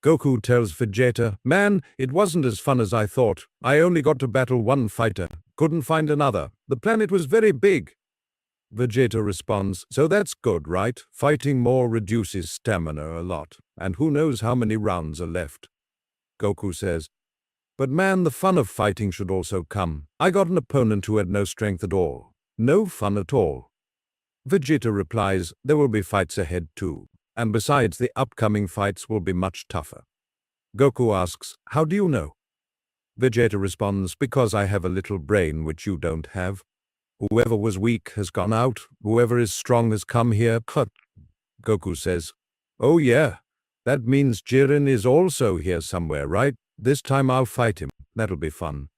Goku tells Vegeta, "Man, it wasn't as fun as I thought. I only got to battle 1 fighter. Couldn't find another. The planet was very big." Vegeta responds, "So that's good, right? Fighting more reduces stamina a lot, and who knows how many rounds are left." Goku says, "But man, the fun of fighting should also come. I got an opponent who had no strength at all. No fun at all." Vegeta replies, "There will be fights ahead too. And besides, the upcoming fights will be much tougher." Goku asks, "How do you know?" Vegeta responds, "Because I have a little brain which you don't have. Whoever was weak has gone out. Whoever is strong has come here." Cut. Goku says, "Oh yeah, that means Jiren is also here somewhere, right? This time I'll fight him. That'll be fun."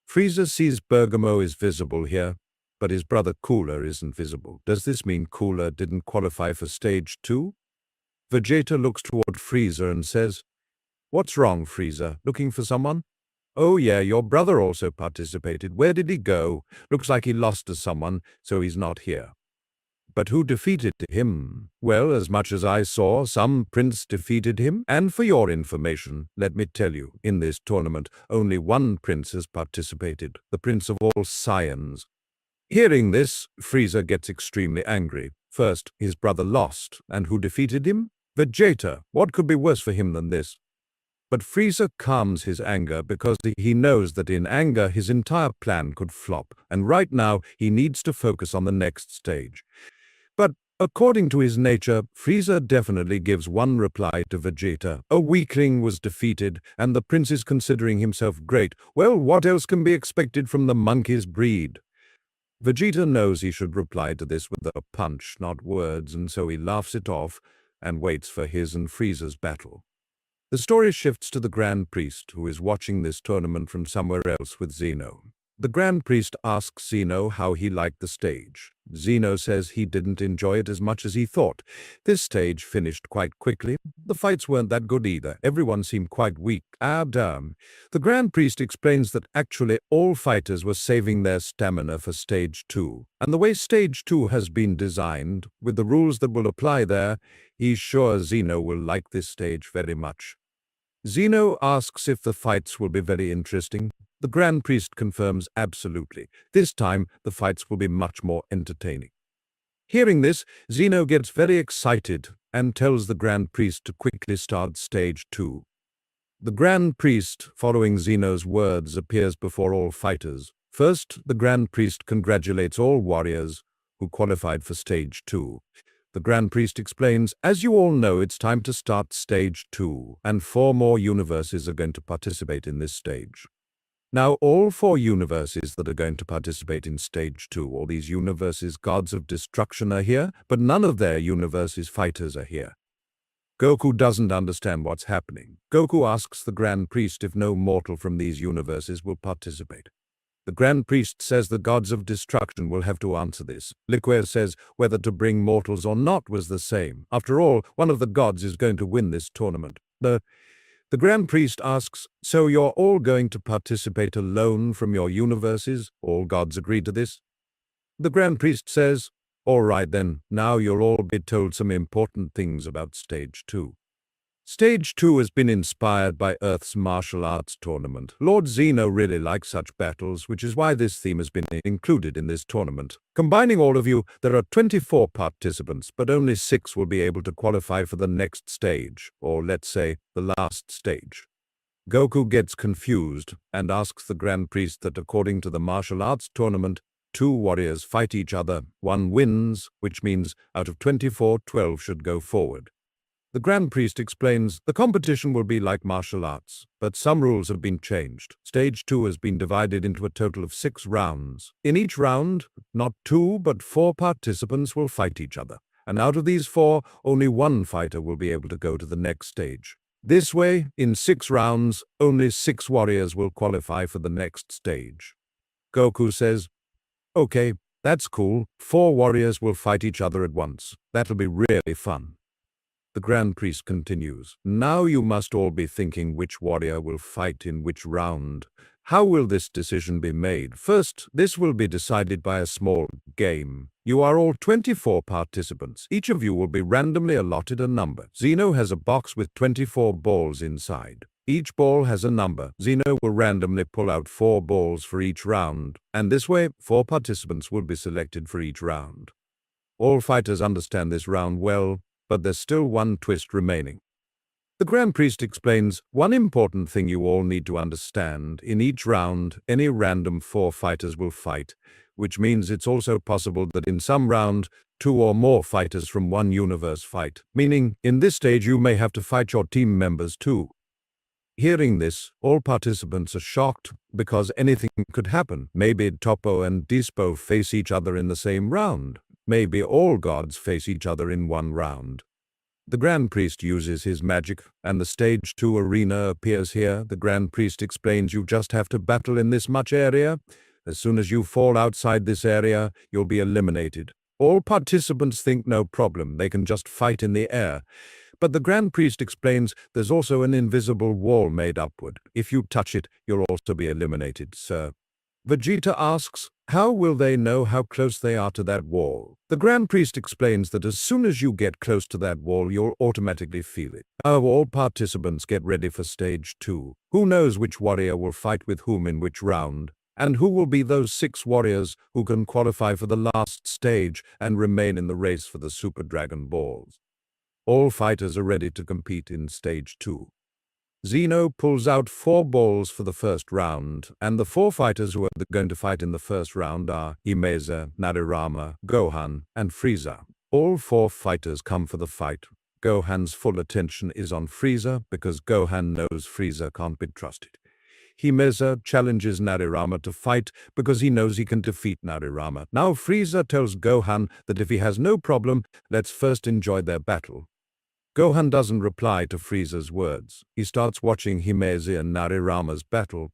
Frieza sees Bergamo is visible here, but his brother Cooler isn't visible. Does this mean Cooler didn't qualify for stage 2? Vegeta looks toward Frieza and says, "What's wrong, Frieza? Looking for someone?" "Oh yeah, your brother also participated. Where did he go? Looks like he lost to someone, so he's not here." But who defeated him? Well, as much as I saw, some prince defeated him. And for your information, let me tell you, in this tournament, only one prince has participated, the prince of all Saiyans. Hearing this, Frieza gets extremely angry. First, his brother lost, and who defeated him? Vegeta. What could be worse for him than this? But Frieza calms his anger because he knows that in anger his entire plan could flop, and right now he needs to focus on the next stage. But according to his nature, Frieza definitely gives one reply to Vegeta. A weakling was defeated, and the prince is considering himself great. Well, what else can be expected from the monkey's breed? Vegeta knows he should reply to this with a punch, not words, and so he laughs it off and waits for his and Frieza's battle. The story shifts to the Grand Priest, who is watching this tournament from somewhere else with Zeno. The Grand Priest asks Zeno how he liked the stage. Zeno says he didn't enjoy it as much as he thought. This stage finished quite quickly. The fights weren't that good either. Everyone seemed quite weak. The Grand Priest explains that actually all fighters were saving their stamina for Stage 2. And the way Stage 2 has been designed, with the rules that will apply there, he's sure Zeno will like this stage very much. Zeno asks if the fights will be very interesting. The Grand Priest confirms absolutely. This time, the fights will be much more entertaining. Hearing this, Zeno gets very excited and tells the Grand Priest to quickly start Stage 2. The Grand Priest, following Zeno's words, appears before all fighters. First, the Grand Priest congratulates all warriors who qualified for Stage 2. The Grand Priest explains, as you all know, it's time to start Stage 2, and 4 more universes are going to participate in this stage. Now, all 4 universes that are going to participate in Stage 2, all these universes' gods of destruction are here, but none of their universes' fighters are here. Goku doesn't understand what's happening. Goku asks the Grand Priest if no mortal from these universes will participate. The Grand Priest says the gods of destruction will have to answer this. Liqueur says whether to bring mortals or not was the same. After all, one of the gods is going to win this tournament. The Grand Priest asks, so you're all going to participate alone from your universes? All gods agree to this? The Grand Priest says, all right then, now you'll all be told some important things about Stage 2. Stage 2 has been inspired by Earth's martial arts tournament. Lord Zeno really likes such battles, which is why this theme has been included in this tournament. Combining all of you, there are 24 participants, but only 6 will be able to qualify for the next stage, or let's say, the last stage. Goku gets confused and asks the Grand Priest that according to the martial arts tournament, 2 warriors fight each other, 1 wins, which means out of 24, 12 should go forward. The Grand Priest explains the competition will be like martial arts, but some rules have been changed. Stage 2 has been divided into a total of 6 rounds. In each round, not 2 but 4 participants will fight each other, and out of these 4, only 1 fighter will be able to go to the next stage. This way, in 6 rounds, only 6 warriors will qualify for the next stage. Goku says, okay, that's cool. 4 warriors will fight each other at once. That'll be really fun. The Grand Priest continues, now you must all be thinking which warrior will fight in which round. How will this decision be made? First, this will be decided by a small game. You are all 24 participants. Each of you will be randomly allotted a number. Zeno has a box with 24 balls inside. Each ball has a number. Zeno will randomly pull out 4 balls for each round, and this way, 4 participants will be selected for each round. All fighters understand this round well, but there's still one twist remaining. The Grand Priest explains, one important thing you all need to understand, in each round, any random 4 fighters will fight, which means it's also possible that in some round, 2 or more fighters from one universe fight, meaning, in this stage you may have to fight your team members too. Hearing this, all participants are shocked, because anything could happen. Maybe Topo and Dispo face each other in the same round. Maybe all gods face each other in one round. The Grand Priest uses his magic, and the Stage 2 arena appears here. The Grand Priest explains you just have to battle in this much area. As soon as you fall outside this area, you'll be eliminated. All participants think no problem, they can just fight in the air. But the Grand Priest explains there's also an invisible wall made upward. If you touch it, you'll also be eliminated, sir. Vegeta asks, how will they know how close they are to that wall? The Grand Priest explains that as soon as you get close to that wall, you'll automatically feel it. Now all participants get ready for stage 2. Who knows which warrior will fight with whom in which round? And who will be those 6 warriors who can qualify for the last stage and remain in the race for the Super Dragon Balls? All fighters are ready to compete in stage 2. Zeno pulls out 4 balls for the first round, and the 4 fighters who are going to fight in the first round are Himeza, Nadirama, Gohan, and Frieza. All 4 fighters come for the fight. Gohan's full attention is on Frieza because Gohan knows Frieza can't be trusted. Himeza challenges Nadirama to fight because he knows he can defeat Nadirama. Now Frieza tells Gohan that if he has no problem, let's first enjoy their battle. Gohan doesn't reply to Frieza's words. He starts watching Himeza and Nadirama's battle,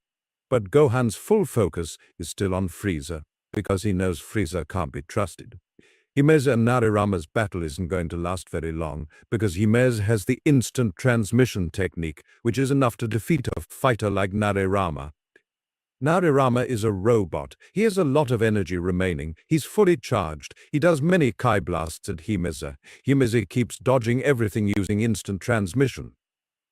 but Gohan's full focus is still on Frieza because he knows Frieza can't be trusted. Himeza and Nadirama's battle isn't going to last very long because Himeza has the instant transmission technique, which is enough to defeat a fighter like Nadirama. Nadirama is a robot. He has a lot of energy remaining. He's fully charged. He does many Kai blasts at Himeza. Himeza keeps dodging everything using instant transmission.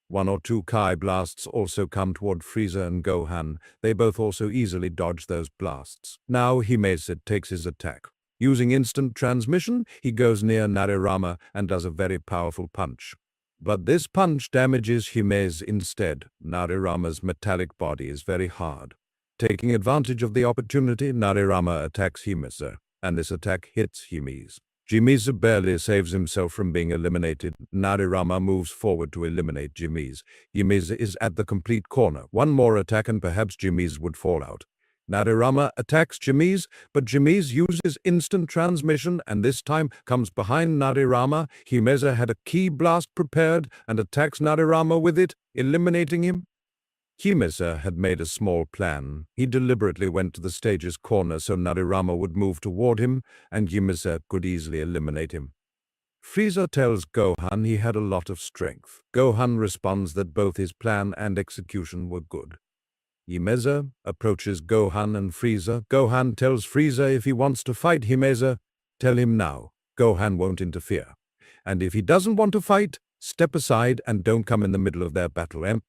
1 or 2 Kai blasts also come toward Frieza and Gohan. They both also easily dodge those blasts. Now Himeza takes his attack. Using instant transmission, he goes near Nadirama and does a very powerful punch. But this punch damages Himeza instead. Nadirama's metallic body is very hard. Taking advantage of the opportunity, Nadirama attacks Himeza, and this attack hits Himeza. Himeza barely saves himself from being eliminated. Nadirama moves forward to eliminate Himeza. Himeza is at the complete corner. One more attack and perhaps Himeza would fall out. Nadirama attacks Himeza, but Himeza uses instant transmission and this time comes behind Nadirama. Himeza had a ki blast prepared and attacks Nadirama with it, eliminating him. Himeza had made a small plan. He deliberately went to the stage's corner so Nadirama would move toward him, and Himeza could easily eliminate him. Frieza tells Gohan he had a lot of strength. Gohan responds that both his plan and execution were good. Himeza approaches Gohan and Frieza. Gohan tells Frieza if he wants to fight Himeza, tell him now. Gohan won't interfere. And if he doesn't want to fight, step aside and don't come in the middle of their battle,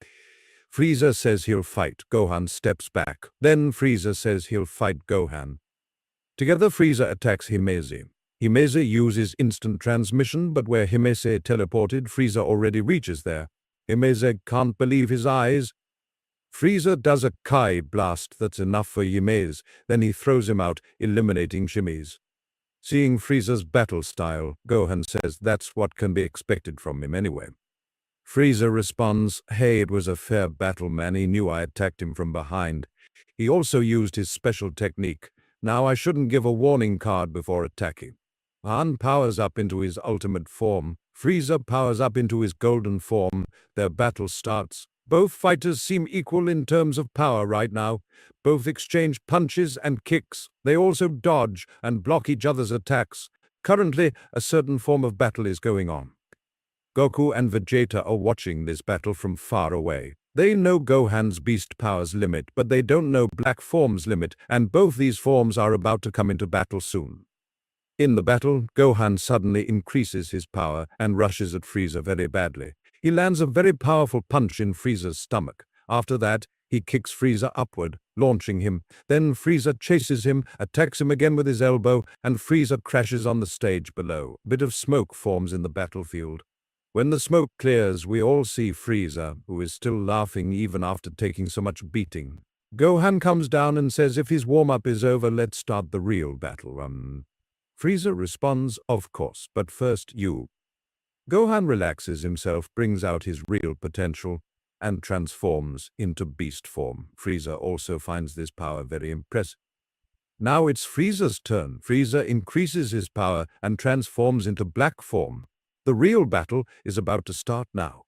Frieza says he'll fight. Gohan steps back. Then Frieza says he'll fight Gohan. Together Frieza attacks Himeza. Himeza uses instant transmission, but where Himeza teleported, Frieza already reaches there. Himeza can't believe his eyes. Frieza does a Kai blast that's enough for Himeza, then he throws him out, eliminating Himeza. Seeing Frieza's battle style, Gohan says that's what can be expected from him anyway. Frieza responds, hey, it was a fair battle, man. He knew I attacked him from behind. He also used his special technique. Now I shouldn't give a warning card before attacking. Han powers up into his ultimate form. Frieza powers up into his golden form. Their battle starts. Both fighters seem equal in terms of power right now. Both exchange punches and kicks. They also dodge and block each other's attacks. Currently, a certain form of battle is going on. Goku and Vegeta are watching this battle from far away. They know Gohan's beast power's limit, but they don't know Black Form's limit, and both these forms are about to come into battle soon. In the battle, Gohan suddenly increases his power and rushes at Frieza very badly. He lands a very powerful punch in Frieza's stomach. After that, he kicks Frieza upward, launching him. Then Frieza chases him, attacks him again with his elbow, and Frieza crashes on the stage below. A bit of smoke forms in the battlefield. When the smoke clears, we all see Frieza, who is still laughing even after taking so much beating. Gohan comes down and says if his warm-up is over, let's start the real battle. Frieza responds, of course, but first you. Gohan relaxes himself, brings out his real potential, and transforms into beast form. Frieza also finds this power very impressive. Now it's Frieza's turn. Frieza increases his power and transforms into black form. The real battle is about to start now.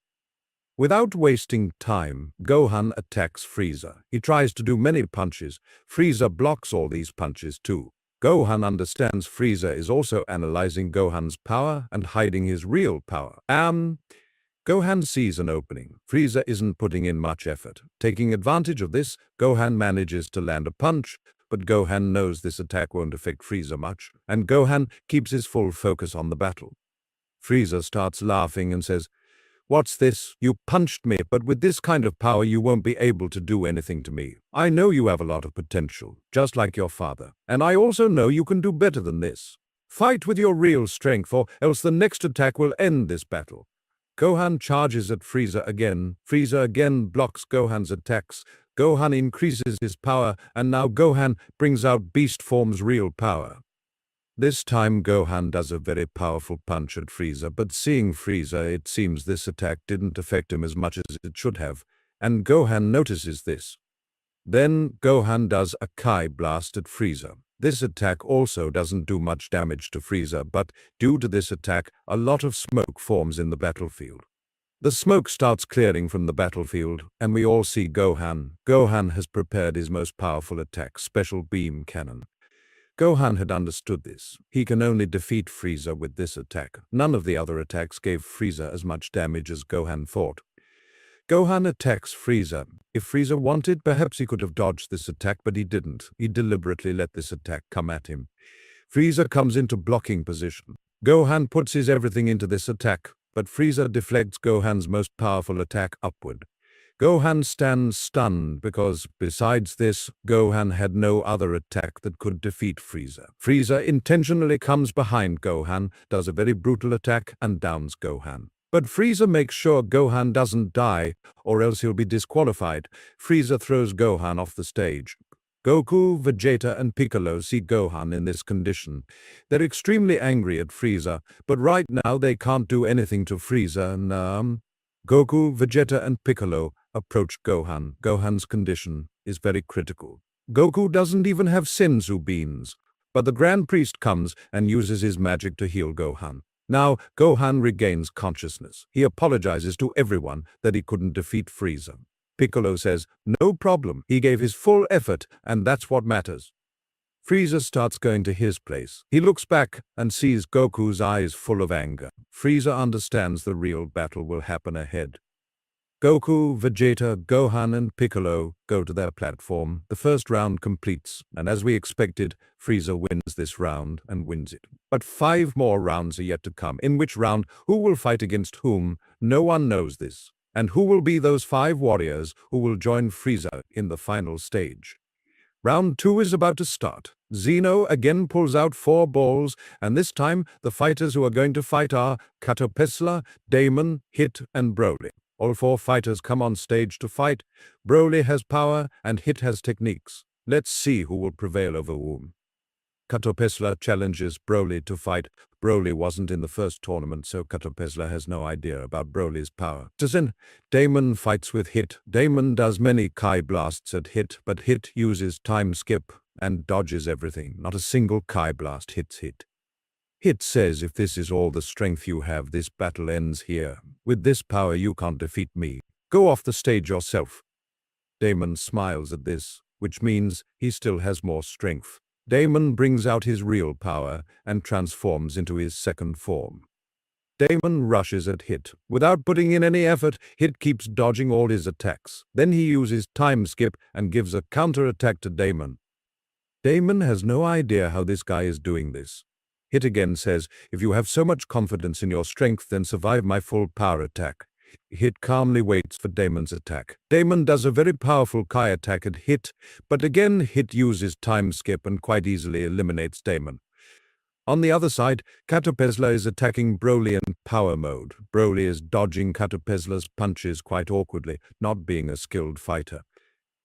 Without wasting time, Gohan attacks Frieza. He tries to do many punches. Frieza blocks all these punches too. Gohan understands Frieza is also analyzing Gohan's power and hiding his real power. Gohan sees an opening. Frieza isn't putting in much effort. Taking advantage of this, Gohan manages to land a punch, but Gohan knows this attack won't affect Frieza much, and Gohan keeps his full focus on the battle. Frieza starts laughing and says, "What's this? You punched me, but with this kind of power you won't be able to do anything to me. I know you have a lot of potential, just like your father, and I also know you can do better than this. Fight with your real strength, or else the next attack will end this battle." Gohan charges at Frieza again. Frieza again blocks Gohan's attacks. Gohan increases his power, and now Gohan brings out Beast Form's real power. This time Gohan does a very powerful punch at Frieza, but seeing Frieza, it seems this attack didn't affect him as much as it should have, and Gohan notices this. Then Gohan does a Kai Blast at Frieza. This attack also doesn't do much damage to Frieza, but due to this attack, a lot of smoke forms in the battlefield. The smoke starts clearing from the battlefield, and we all see Gohan. Gohan has prepared his most powerful attack, Special Beam Cannon. Gohan had understood this. He can only defeat Frieza with this attack. None of the other attacks gave Frieza as much damage as Gohan thought. Gohan attacks Frieza. If Frieza wanted, perhaps he could have dodged this attack, but he didn't. He deliberately let this attack come at him. Frieza comes into blocking position. Gohan puts his everything into this attack, but Frieza deflects Gohan's most powerful attack upward. Gohan stands stunned because, besides this, Gohan had no other attack that could defeat Frieza. Frieza intentionally comes behind Gohan, does a very brutal attack, and downs Gohan. But Frieza makes sure Gohan doesn't die, or else he'll be disqualified. Frieza throws Gohan off the stage. Goku, Vegeta, and Piccolo see Gohan in this condition. They're extremely angry at Frieza, but right now they can't do anything to Frieza, and Goku, Vegeta, and Piccolo approach Gohan. Gohan's condition is very critical. Goku doesn't even have senzu beans, but the Grand Priest comes and uses his magic to heal Gohan. Now, Gohan regains consciousness. He apologizes to everyone that he couldn't defeat Frieza. Piccolo says, "No problem, he gave his full effort, and that's what matters." Frieza starts going to his place. He looks back and sees Goku's eyes full of anger. Frieza understands the real battle will happen ahead. Goku, Vegeta, Gohan, and Piccolo go to their platform. The first round completes, and as we expected, Frieza wins this round and wins it. But 5 more rounds are yet to come. In which round, who will fight against whom, no one knows this. And who will be those 5 warriors who will join Frieza in the final stage? Round 2 is about to start. Zeno again pulls out 4 balls, and this time the fighters who are going to fight are Katopesla, Damon, Hit, and Broly. All 4 fighters come on stage to fight. Broly has power and Hit has techniques. Let's see who will prevail over whom. Katopesla challenges Broly to fight. Broly wasn't in the first tournament, so Katopesla has no idea about Broly's power. Then, Damon fights with Hit. Damon does many Kai blasts at Hit, but Hit uses time skip and dodges everything. Not a single Kai blast hits Hit. Hit says, "If this is all the strength you have, this battle ends here. With this power you can't defeat me. Go off the stage yourself." Damon smiles at this, which means he still has more strength. Damon brings out his real power and transforms into his second form. Damon rushes at Hit. Without putting in any effort, Hit keeps dodging all his attacks. Then he uses time skip and gives a counter-attack to Damon. Damon has no idea how this guy is doing this. Hit again says, "If you have so much confidence in your strength, then survive my full power attack." Hit calmly waits for Damon's attack. Damon does a very powerful Kai attack at Hit, but again Hit uses time skip and quite easily eliminates Damon. On the other side, Katopesla is attacking Broly in power mode. Broly is dodging Katopesla's punches quite awkwardly, not being a skilled fighter.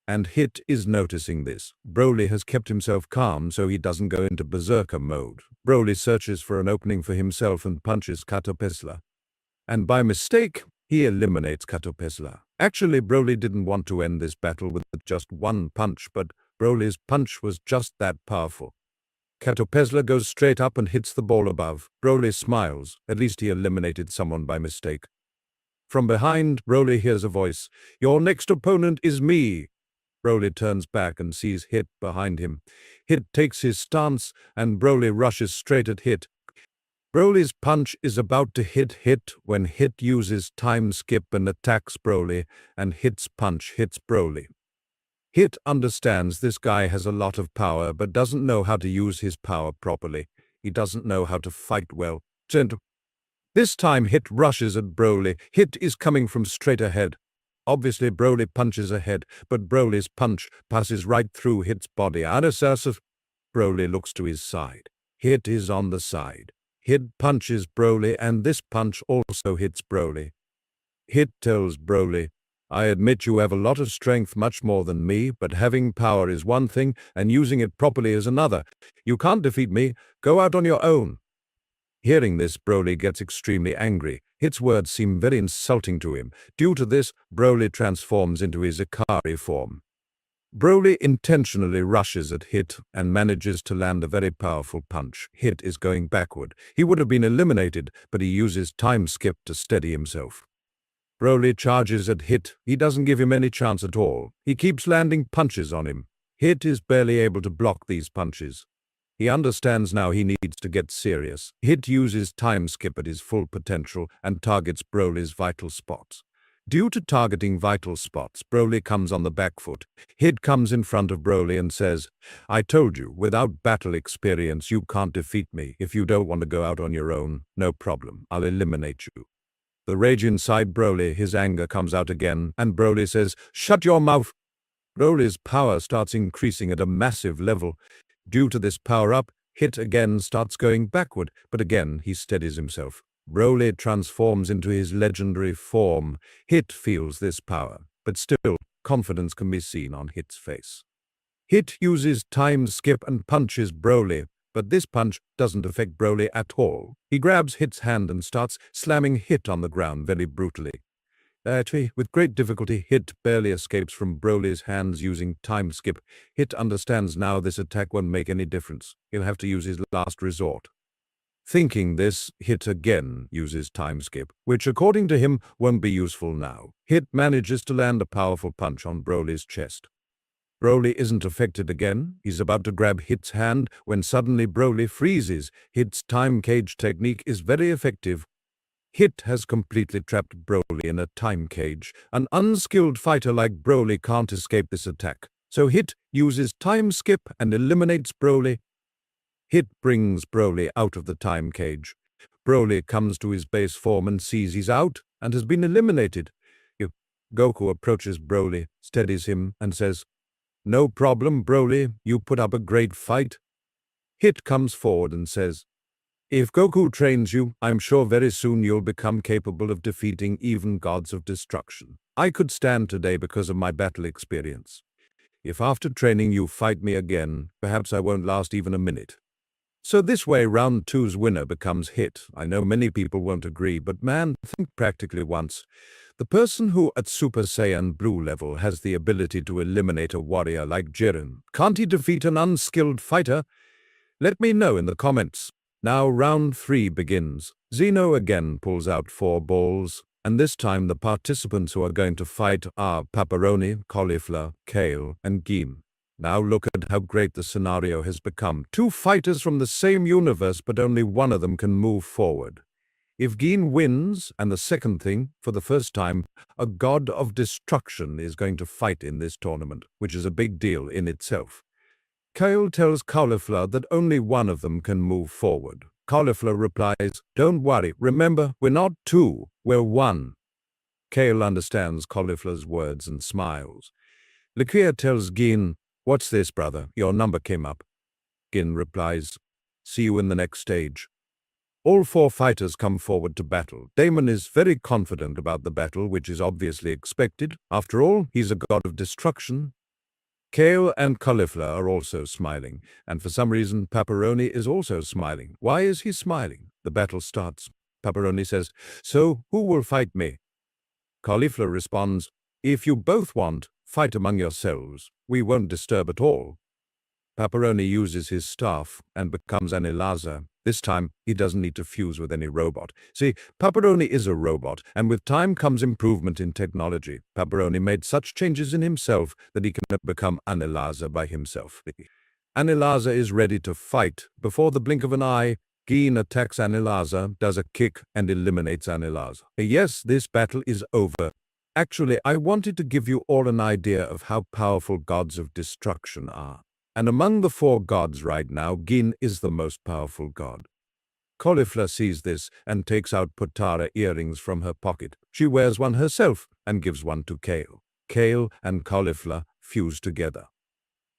And Hit is noticing this. Broly has kept himself calm so he doesn't go into berserker mode. Broly searches for an opening for himself and punches Katopesla. And by mistake, he eliminates Katopesla. Actually, Broly didn't want to end this battle with just one punch, but Broly's punch was just that powerful. Katopesla goes straight up and hits the ball above. Broly smiles. At least he eliminated someone by mistake. From behind, Broly hears a voice. "Your next opponent is me." Broly turns back and sees Hit behind him. Hit takes his stance, and Broly rushes straight at Hit. Broly's punch is about to hit when Hit uses time skip and attacks Broly, and Hit's punch hits Broly. Hit understands this guy has a lot of power but doesn't know how to use his power properly. He doesn't know how to fight well. This time Hit rushes at Broly. Hit is coming from straight ahead. Obviously Broly punches ahead, but Broly's punch passes right through Hit's body. Broly looks to his side. Hit is on the side. Hit punches Broly and this punch also hits Broly. Hit tells Broly, I admit you have a lot of strength, much more than me, but having power is one thing and using it properly is another. You can't defeat me. Go out on your own. Hearing this, Broly gets extremely angry. Hit's words seem very insulting to him. Due to this, Broly transforms into his Ikari form. Broly intentionally rushes at Hit and manages to land a very powerful punch. Hit is going backward. He would have been eliminated, but he uses time skip to steady himself. Broly charges at Hit. He doesn't give him any chance at all. He keeps landing punches on him. Hit is barely able to block these punches. He understands now he needs to get serious. Hit uses time skip at his full potential and targets Broly's vital spots. Due to targeting vital spots, Broly comes on the back foot. Hit comes in front of Broly and says, I told you, without battle experience you can't defeat me. If you don't want to go out on your own, no problem, I'll eliminate you. The rage inside Broly, his anger comes out again, and Broly says, shut your mouth. Broly's power starts increasing at a massive level. Due to this power-up, Hit again starts going backward, but again he steadies himself. Broly transforms into his legendary form. Hit feels this power, but still, confidence can be seen on Hit's face. Hit uses time skip and punches Broly, but this punch doesn't affect Broly at all. He grabs Hit's hand and starts slamming Hit on the ground very brutally. With great difficulty, Hit barely escapes from Broly's hands using time skip. Hit understands now this attack won't make any difference. He'll have to use his last resort. Thinking this, Hit again uses time skip, which according to him won't be useful now. Hit manages to land a powerful punch on Broly's chest. Broly isn't affected again. He's about to grab Hit's hand when suddenly Broly freezes. Hit's time cage technique is very effective. Hit has completely trapped Broly in a time cage. An unskilled fighter like Broly can't escape this attack. So Hit uses time skip and eliminates Broly. Hit brings Broly out of the time cage. Broly comes to his base form and sees he's out and has been eliminated. Goku approaches Broly, steadies him, and says, no problem, Broly, you put up a great fight. Hit comes forward and says, if Goku trains you, I'm sure very soon you'll become capable of defeating even gods of destruction. I could stand today because of my battle experience. If after training you fight me again, perhaps I won't last even a minute. So this way round 2's winner becomes Hit. I know many people won't agree, but man, think practically once. The person who at Super Saiyan Blue level has the ability to eliminate a warrior like Jiren, can't he defeat an unskilled fighter? Let me know in the comments. Now round 3 begins. Zeno again pulls out 4 balls, and this time the participants who are going to fight are Pepperoni, Cauliflower, Kale, and Gin. Now look at how great the scenario has become. 2 fighters from the same universe, but only one of them can move forward. If Gin wins, and the second thing, for the first time, a god of destruction is going to fight in this tournament, which is a big deal in itself. Kale tells Cauliflower that only one of them can move forward. Cauliflower replies, don't worry, remember, we're not 2, we're 1. Kale understands Cauliflower's words and smiles. Liquia tells Gin, what's this, brother? Your number came up. Gin replies, see you in the next stage. All 4 fighters come forward to battle. Damon is very confident about the battle, which is obviously expected. After all, he's a god of destruction. Kale and Cauliflower are also smiling, and for some reason Pepperoni is also smiling. Why is he smiling? The battle starts. Pepperoni says, so who will fight me? Cauliflower responds, if you both want, fight among yourselves. We won't disturb at all. Pepperoni uses his staff and becomes an Elaza. This time, he doesn't need to fuse with any robot. See, Pepperoni is a robot, and with time comes improvement in technology. Pepperoni made such changes in himself that he can become an Elaza by himself. An Elaza is ready to fight. Before the blink of an eye, Gin attacks Anilaza, does a kick, and eliminates Anilaza. Yes, this battle is over. Actually, I wanted to give you all an idea of how powerful gods of destruction are. And among the 4 gods right now, Gin is the most powerful god. Caulifla sees this and takes out Potara earrings from her pocket. She wears one herself and gives one to Kale. Kale and Caulifla fuse together.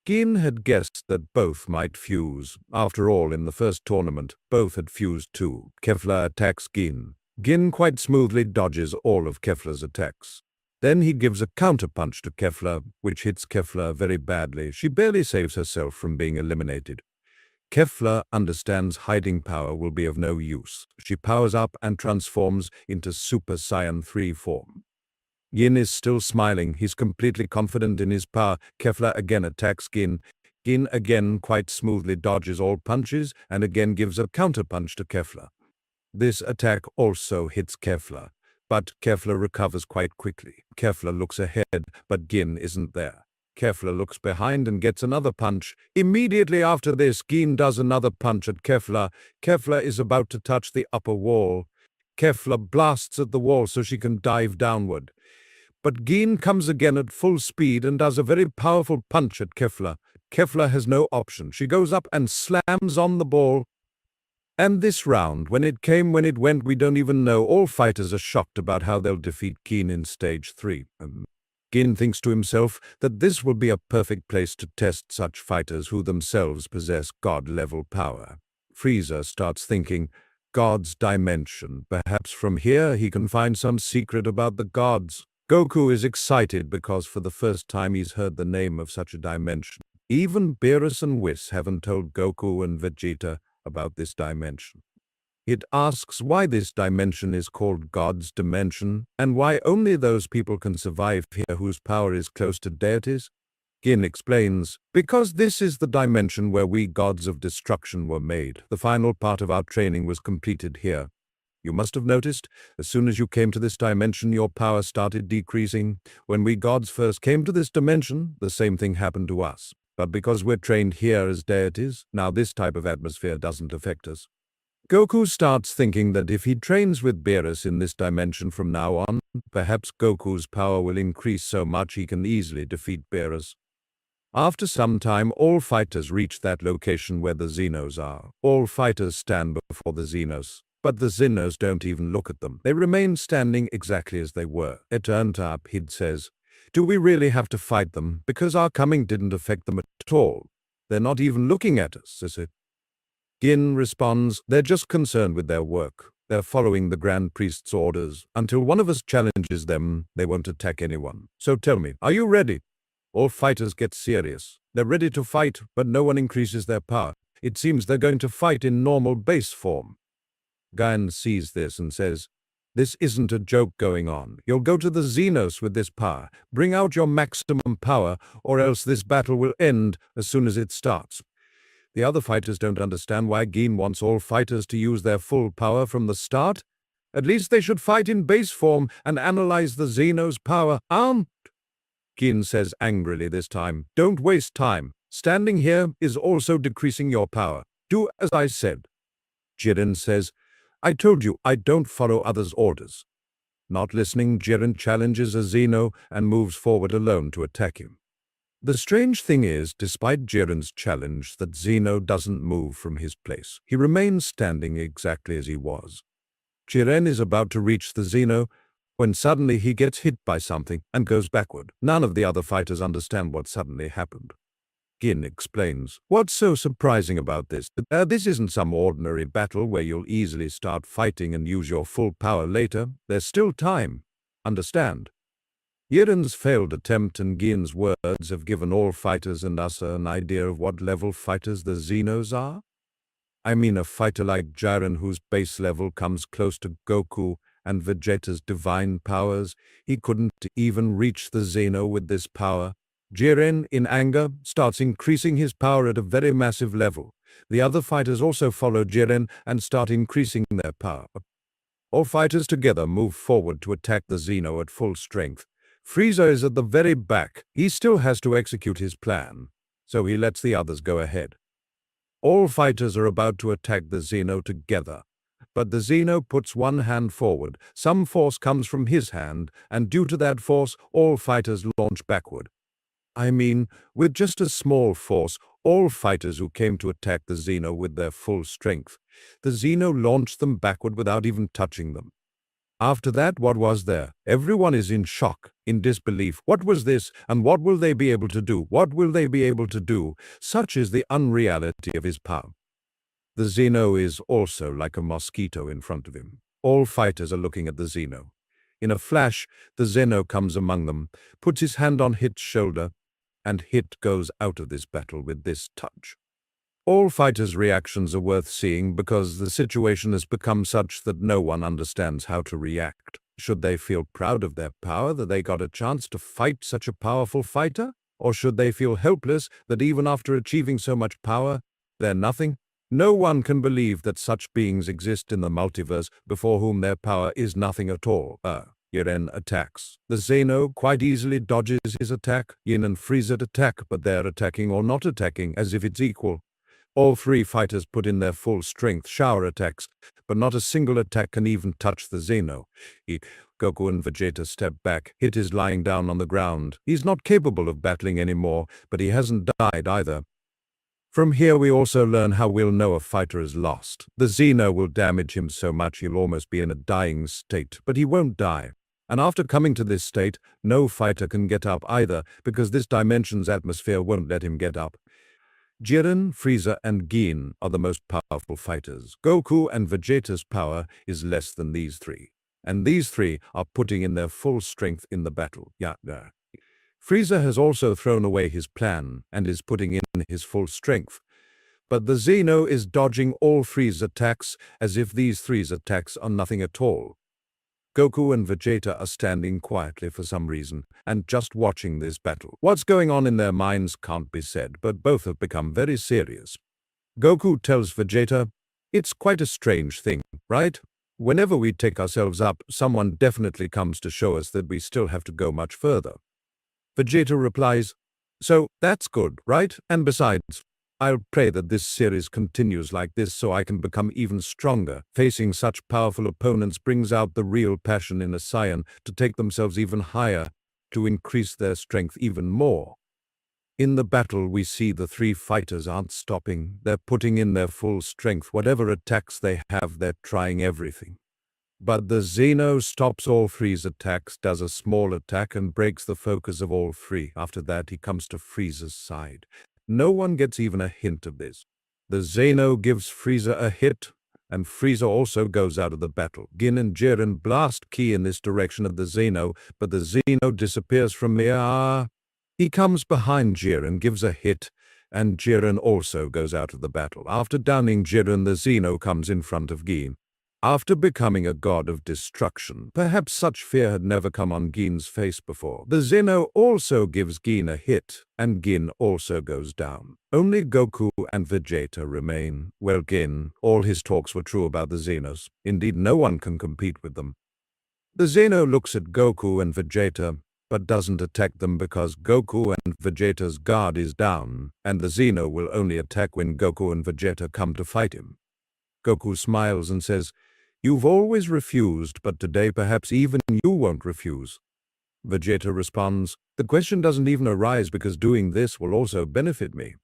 Gin had guessed that both might fuse. After all, in the first tournament, both had fused too. Kefla attacks Gin. Gin quite smoothly dodges all of Kefla's attacks. Then he gives a counterpunch to Kefla, which hits Kefla very badly. She barely saves herself from being eliminated. Kefla understands hiding power will be of no use. She powers up and transforms into Super Saiyan 3 form. Gin is still smiling. He's completely confident in his power. Kefla again attacks Gin. Gin again quite smoothly dodges all punches and again gives a counterpunch to Kefla. This attack also hits Kefla, but Kefla recovers quite quickly. Kefla looks ahead, but Gin isn't there. Kefla looks behind and gets another punch. Immediately after this, Gin does another punch at Kefla. Kefla is about to touch the upper wall. Kefla blasts at the wall so she can dive downward. But Gin comes again at full speed and does a very powerful punch at Kefla. Kefla has no option. She goes up and slams on the ball. And this round, when it came, when it went, we don't even know. All fighters are shocked about how they'll defeat Gin in stage 3. Gin thinks to himself that this will be a perfect place to test such fighters who themselves possess god-level power. Frieza starts thinking, God's dimension. Perhaps from here he can find some secret about the gods. Goku is excited because for the first time he's heard the name of such a dimension. Even Beerus and Whis haven't told Goku and Vegeta about this dimension. It asks why this dimension is called God's dimension, and why only those people can survive here whose power is close to deities. Gin explains, because this is the dimension where we gods of destruction were made. The final part of our training was completed here. You must have noticed, as soon as you came to this dimension, your power started decreasing. When we gods first came to this dimension, the same thing happened to us. But because we're trained here as deities, now this type of atmosphere doesn't affect us. Goku starts thinking that if he trains with Beerus in this dimension from now on, perhaps Goku's power will increase so much he can easily defeat Beerus. After some time, all fighters reach that location where the Zenos are. All fighters stand before the Zenos, but the Zenos don't even look at them. They remain standing exactly as they were. Hid says, do we really have to fight them? Because our coming didn't affect them at all. They're not even looking at us, is it? Gin responds, they're just concerned with their work. They're following the Grand Priest's orders. Until one of us challenges them, they won't attack anyone. So tell me, are you ready? All fighters get serious. They're ready to fight, but no one increases their power. It seems they're going to fight in normal base form. Gin sees this and says, this isn't a joke going on. You'll go to the Xenos with this power. Bring out your maximum power, or else this battle will end as soon as it starts. The other fighters don't understand why Gin wants all fighters to use their full power from the start. At least they should fight in base form and analyze the Xeno's power. Gin says angrily this time, don't waste time. Standing here is also decreasing your power. Do as I said. Jiren says, I told you I don't follow others' orders. Not listening, Jiren challenges a Zeno and moves forward alone to attack him. The strange thing is, despite Jiren's challenge, that Zeno doesn't move from his place. He remains standing exactly as he was. Jiren is about to reach the Zeno when suddenly he gets hit by something and goes backward. None of the other fighters understand what suddenly happened. Gin explains, what's so surprising about this? This isn't some ordinary battle where you'll easily start fighting and use your full power later. There's still time. Understand? Jiren's failed attempt and Gin's words have given all fighters and us an idea of what level fighters the Zenos are. I mean, a fighter like Jiren whose base level comes close to Goku and Vegeta's divine powers, he couldn't even reach the Zeno with this power. Jiren, in anger, starts increasing his power at a very massive level. The other fighters also follow Jiren and start increasing their power. All fighters together move forward to attack the Zeno at full strength. Frieza is at the very back. He still has to execute his plan, so he lets the others go ahead. All fighters are about to attack the Zeno together. But the Zeno puts one hand forward, some force comes from his hand, and due to that force, all fighters launch backward. I mean, with just a small force, all fighters who came to attack the Zeno with their full strength, the Zeno launched them backward without even touching them. After that, what was there? Everyone is in shock, in disbelief. What was this, and what will they be able to do? What will they be able to do? Such is the unreality of his power. The Zeno is also like a mosquito in front of him. All fighters are looking at the Zeno. In a flash, the Zeno comes among them, puts his hand on Hit's shoulder, and Hit goes out of this battle with this touch. All fighters' reactions are worth seeing because the situation has become such that no one understands how to react. Should they feel proud of their power that they got a chance to fight such a powerful fighter? Or should they feel helpless that even after achieving so much power, they're nothing? No one can believe that such beings exist in the multiverse before whom their power is nothing at all. Jiren attacks. The Zeno quite easily dodges his attack. Yin and Frieza attack, but they're attacking or not attacking as if it's equal. All three fighters put in their full strength shower attacks, but not a single attack can even touch the Zeno. Goku and Vegeta step back. Hit is lying down on the ground. He's not capable of battling anymore, but he hasn't died either. From here we also learn how we'll know a fighter is lost. The Zeno will damage him so much he'll almost be in a dying state, but he won't die. And after coming to this state, no fighter can get up either, because this dimension's atmosphere won't let him get up. Jiren, Frieza, and Gin are the most powerful fighters. Goku and Vegeta's power is less than these three. And these three are putting in their full strength in the battle. Frieza has also thrown away his plan and is putting in his full strength. But the Zeno is dodging all Frieza's attacks as if these three's attacks are nothing at all. Goku and Vegeta are standing quietly for some reason and just watching this battle. What's going on in their minds can't be said, but both have become very serious. Goku tells Vegeta, "It's quite a strange thing, right? Whenever we take ourselves up, someone definitely comes to show us that we still have to go much further." Vegeta replies, "So that's good, right? And besides, I'll pray that this series continues like this so I can become even stronger. Facing such powerful opponents brings out the real passion in a Saiyan to take themselves even higher, to increase their strength even more." In the battle, we see the three fighters aren't stopping. They're putting in their full strength. Whatever attacks they have, they're trying everything. But the Zeno stops all three's attacks, does a small attack, and breaks the focus of all three. After that, he comes to Frieza's side. No one gets even a hint of this. The Zeno gives Frieza a hit, and Frieza also goes out of the battle. Gin and Jiren blast ki in this direction of the Zeno, but the Zeno disappears from here. He comes behind Jiren, gives a hit, and Jiren also goes out of the battle. After downing Jiren, the Zeno comes in front of Gin. After becoming a god of destruction, perhaps such fear had never come on Gin's face before. The Zeno also gives Gin a hit, and Gin also goes down. Only Goku and Vegeta remain. Well, Gin, all his talks were true about the Zenos. Indeed, no one can compete with them. The Zeno looks at Goku and Vegeta, but doesn't attack them because Goku and Vegeta's guard is down, and the Zeno will only attack when Goku and Vegeta come to fight him. Goku smiles and says, "You've always refused, but today perhaps even you won't refuse." Vegeta responds, "The question doesn't even arise because doing this will also benefit me."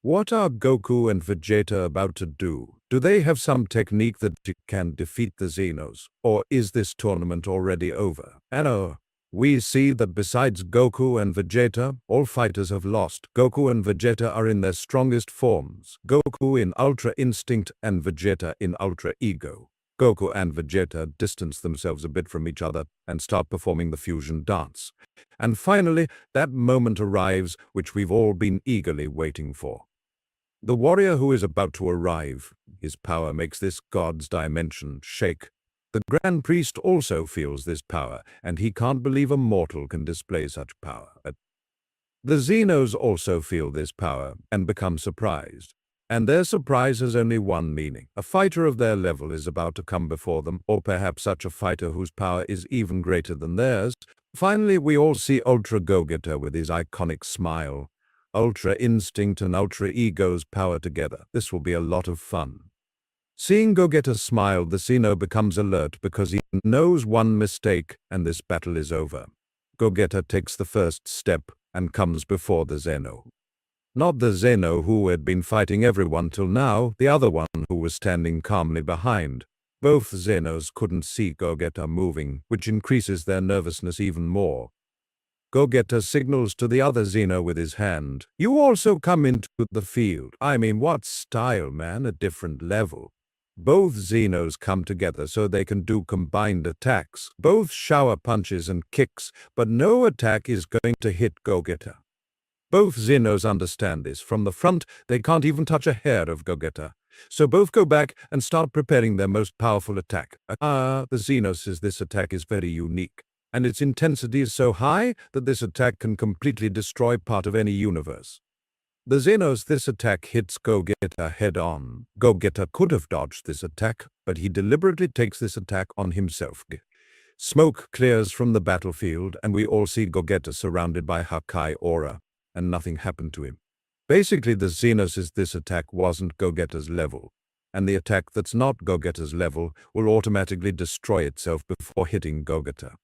What are Goku and Vegeta about to do? Do they have some technique that can defeat the Zenos? Or is this tournament already over? And we see that besides Goku and Vegeta, all fighters have lost. Goku and Vegeta are in their strongest forms. Goku in Ultra Instinct and Vegeta in Ultra Ego. Goku and Vegeta distance themselves a bit from each other and start performing the fusion dance. And finally, that moment arrives which we've all been eagerly waiting for. The warrior who is about to arrive, his power makes this god's dimension shake. The Grand Priest also feels this power, and he can't believe a mortal can display such power. The Zenos also feel this power and become surprised. And their surprise has only one meaning. A fighter of their level is about to come before them, or perhaps such a fighter whose power is even greater than theirs. Finally, we all see Ultra Gogeta with his iconic smile. Ultra Instinct and Ultra Ego's power together. This will be a lot of fun. Seeing Gogeta smile, the Zeno becomes alert because he knows one mistake and this battle is over. Gogeta takes the first step and comes before the Zeno. Not the Zeno who had been fighting everyone till now, the other one who was standing calmly behind. Both Zenos couldn't see Gogeta moving, which increases their nervousness even more. Gogeta signals to the other Zeno with his hand. You also come into the field. I mean, what style, man, a different level. Both Zenos come together so they can do combined attacks. Both shower punches and kicks, but no attack is going to hit Gogeta. Both Zenos understand this. From the front, they can't even touch a hair of Gogeta. So both go back and start preparing their most powerful attack. The Zeno says this attack is very unique, and its intensity is so high that this attack can completely destroy part of any universe. The Zenos, this attack hits Gogeta head-on. Gogeta could have dodged this attack, but he deliberately takes this attack on himself. Smoke clears from the battlefield, and we all see Gogeta surrounded by Hakai aura, and nothing happened to him. Basically, the Zeno says this attack wasn't Gogeta's level, and the attack that's not Gogeta's level will automatically destroy itself before hitting Gogeta.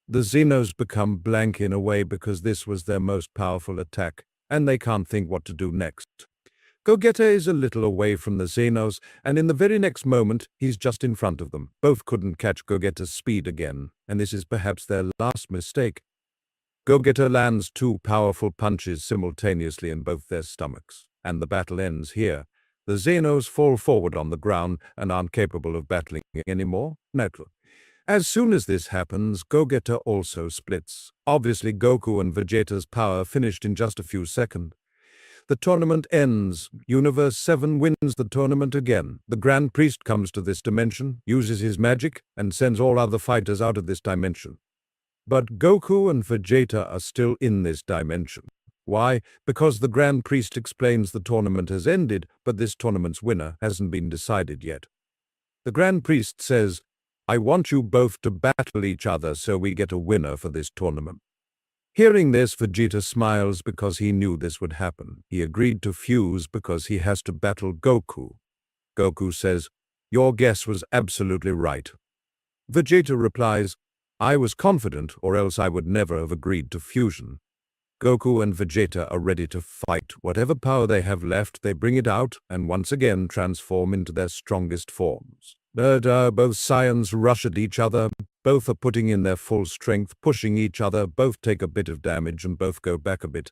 The Zenos become blank in a way because this was their most powerful attack, and they can't think what to do next. Gogeta is a little away from the Zenos, and in the very next moment, he's just in front of them. Both couldn't catch Gogeta's speed again, and this is perhaps their last mistake. Gogeta lands two powerful punches simultaneously in both their stomachs, and the battle ends here. The Zenos fall forward on the ground and aren't capable of battling anymore. As soon as this happens, Gogeta also splits. Obviously, Goku and Vegeta's power finished in just a few seconds. The tournament ends. Universe 7 wins the tournament again. The Grand Priest comes to this dimension, uses his magic, and sends all other fighters out of this dimension. But Goku and Vegeta are still in this dimension. Why? Because the Grand Priest explains the tournament has ended, but this tournament's winner hasn't been decided yet. The Grand Priest says, I want you both to battle each other so we get a winner for this tournament. Hearing this, Vegeta smiles because he knew this would happen. He agreed to fuse because he has to battle Goku. Goku says, your guess was absolutely right. Vegeta replies, I was confident, or else I would never have agreed to fusion. Goku and Vegeta are ready to fight. Whatever power they have left, they bring it out and once again transform into their strongest forms. Both Saiyans rush at each other. Both are putting in their full strength, pushing each other. Both take a bit of damage and both go back a bit.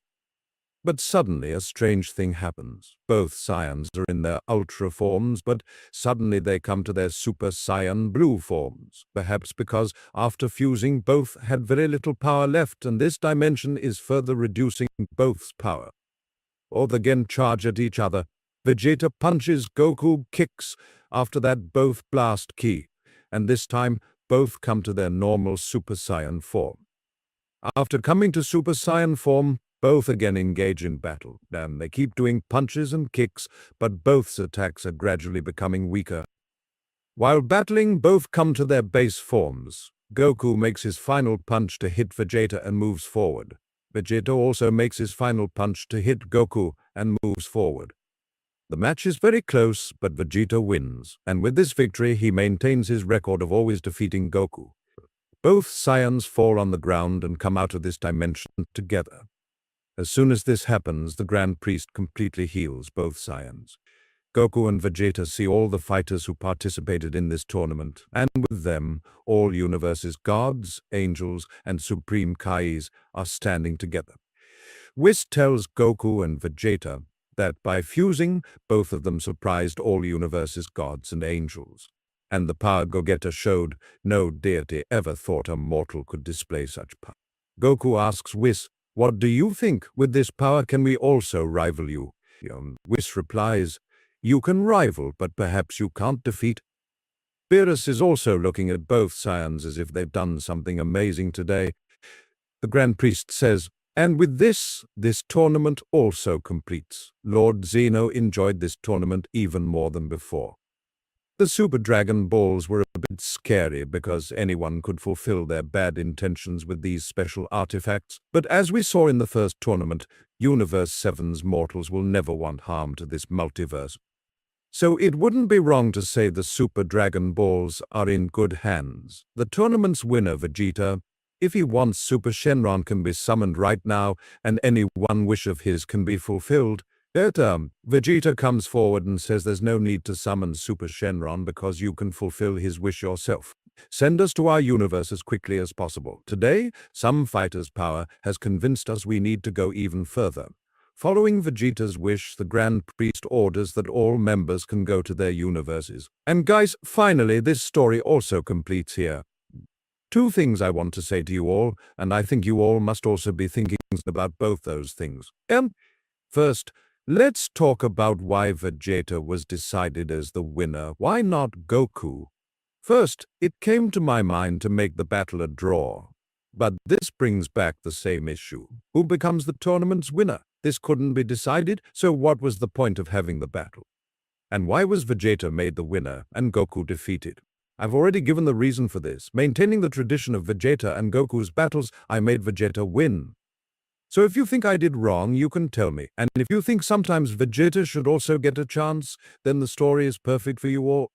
But suddenly a strange thing happens. Both Saiyans are in their Ultra forms, but suddenly they come to their Super Saiyan Blue forms. Perhaps because after fusing, both had very little power left, and this dimension is further reducing both's power. Both again charge at each other. Vegeta punches, Goku kicks. After that, both blast ki, and this time both come to their normal Super Saiyan form. After coming to Super Saiyan form, both again engage in battle, and they keep doing punches and kicks, but both's attacks are gradually becoming weaker. While battling, both come to their base forms. Goku makes his final punch to hit Vegeta and moves forward. Vegeta also makes his final punch to hit Goku and moves forward. The match is very close, but Vegeta wins, and with this victory he maintains his record of always defeating Goku. Both Saiyans fall on the ground and come out of this dimension together. As soon as this happens, the Grand Priest completely heals both Saiyans. Goku and Vegeta see all the fighters who participated in this tournament, and with them, all universes' gods, angels, and supreme Kais are standing together. Whis tells Goku and Vegeta that by fusing, both of them surprised all universes' gods and angels. And the power Gogeta showed, no deity ever thought a mortal could display such power. Goku asks Whis, what do you think? With this power can we also rival you? Whis replies, you can rival, but perhaps you can't defeat. Beerus is also looking at both Saiyans as if they've done something amazing today. The Grand Priest says, and with this tournament also completes. Lord Zeno enjoyed this tournament even more than before. The Super Dragon Balls were a bit scary because anyone could fulfill their bad intentions with these special artifacts, but as we saw in the first tournament, Universe 7's mortals will never want harm to this multiverse. So it wouldn't be wrong to say the Super Dragon Balls are in good hands. The tournament's winner, Vegeta, if he wants, Super Shenron can be summoned right now, and any one wish of his can be fulfilled. Vegeta comes forward and says there's no need to summon Super Shenron because you can fulfill his wish yourself. Send us to our universe as quickly as possible. Today, some fighter's power has convinced us we need to go even further. Following Vegeta's wish, the Grand Priest orders that all members can go to their universes. And guys, finally, this story also completes here. Two things I want to say to you all, and I think you all must also be thinking about both those things. First, let's talk about why Vegeta was decided as the winner. Why not Goku? First, it came to my mind to make the battle a draw. But this brings back the same issue. Who becomes the tournament's winner? This couldn't be decided, so what was the point of having the battle? And why was Vegeta made the winner and Goku defeated? I've already given the reason for this. Maintaining the tradition of Vegeta and Goku's battles, I made Vegeta win. So if you think I did wrong, you can tell me. And if you think sometimes Vegeta should also get a chance, then the story is perfect for you all.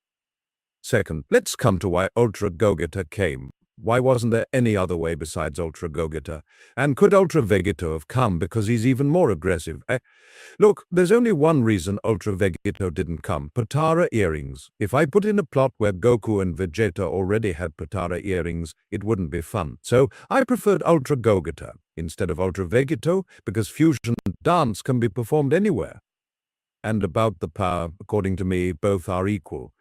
Second, let's come to why Ultra Gogeta came. Why wasn't there any other way besides Ultra Gogeta? And could Ultra Vegeta have come because he's even more aggressive? Look, there's only one reason Ultra Vegeta didn't come. Potara earrings. If I put in a plot where Goku and Vegeta already had Potara earrings, it wouldn't be fun. So I preferred Ultra Gogeta instead of Ultra Vegeta because fusion dance can be performed anywhere. And about the power, according to me, both are equal.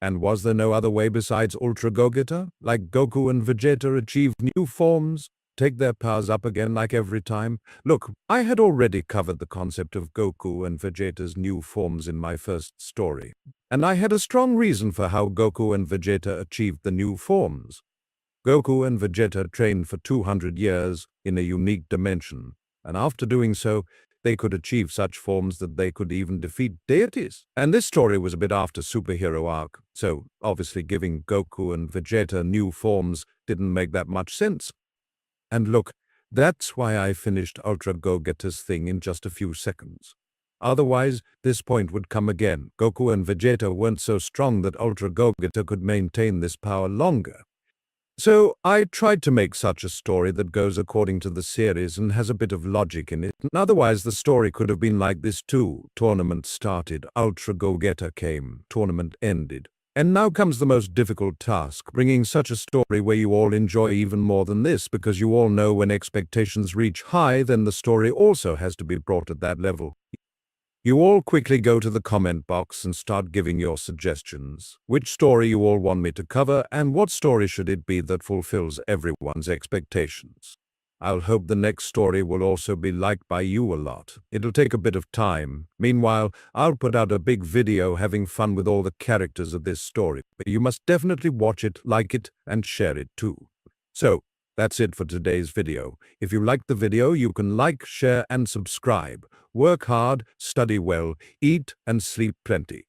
And was there no other way besides Ultra Gogeta? Like Goku and Vegeta achieve new forms, take their powers up again like every time? Look, I had already covered the concept of Goku and Vegeta's new forms in my first story. And I had a strong reason for how Goku and Vegeta achieved the new forms. Goku and Vegeta trained for 200 years in a unique dimension, and after doing so, they could achieve such forms that they could even defeat deities. And this story was a bit after superhero arc, so obviously giving Goku and Vegeta new forms didn't make that much sense. And look, that's why I finished Ultra Gogeta's thing in just a few seconds. Otherwise, this point would come again. Goku and Vegeta weren't so strong that Ultra Gogeta could maintain this power longer. So I tried to make such a story that goes according to the series and has a bit of logic in it. Otherwise, the story could have been like this too. Tournament started, Ultra Gogeta came, tournament ended. And now comes the most difficult task, bringing such a story where you all enjoy even more than this, because you all know when expectations reach high, then the story also has to be brought at that level. You all quickly go to the comment box and start giving your suggestions. Which story you all want me to cover, and what story should it be that fulfills everyone's expectations? I'll hope the next story will also be liked by you a lot. It'll take a bit of time. Meanwhile, I'll put out a big video having fun with all the characters of this story. But you must definitely watch it, like it, and share it too. So, that's it for today's video. If you liked the video, you can like, share, and subscribe. Work hard, study well, eat and sleep plenty.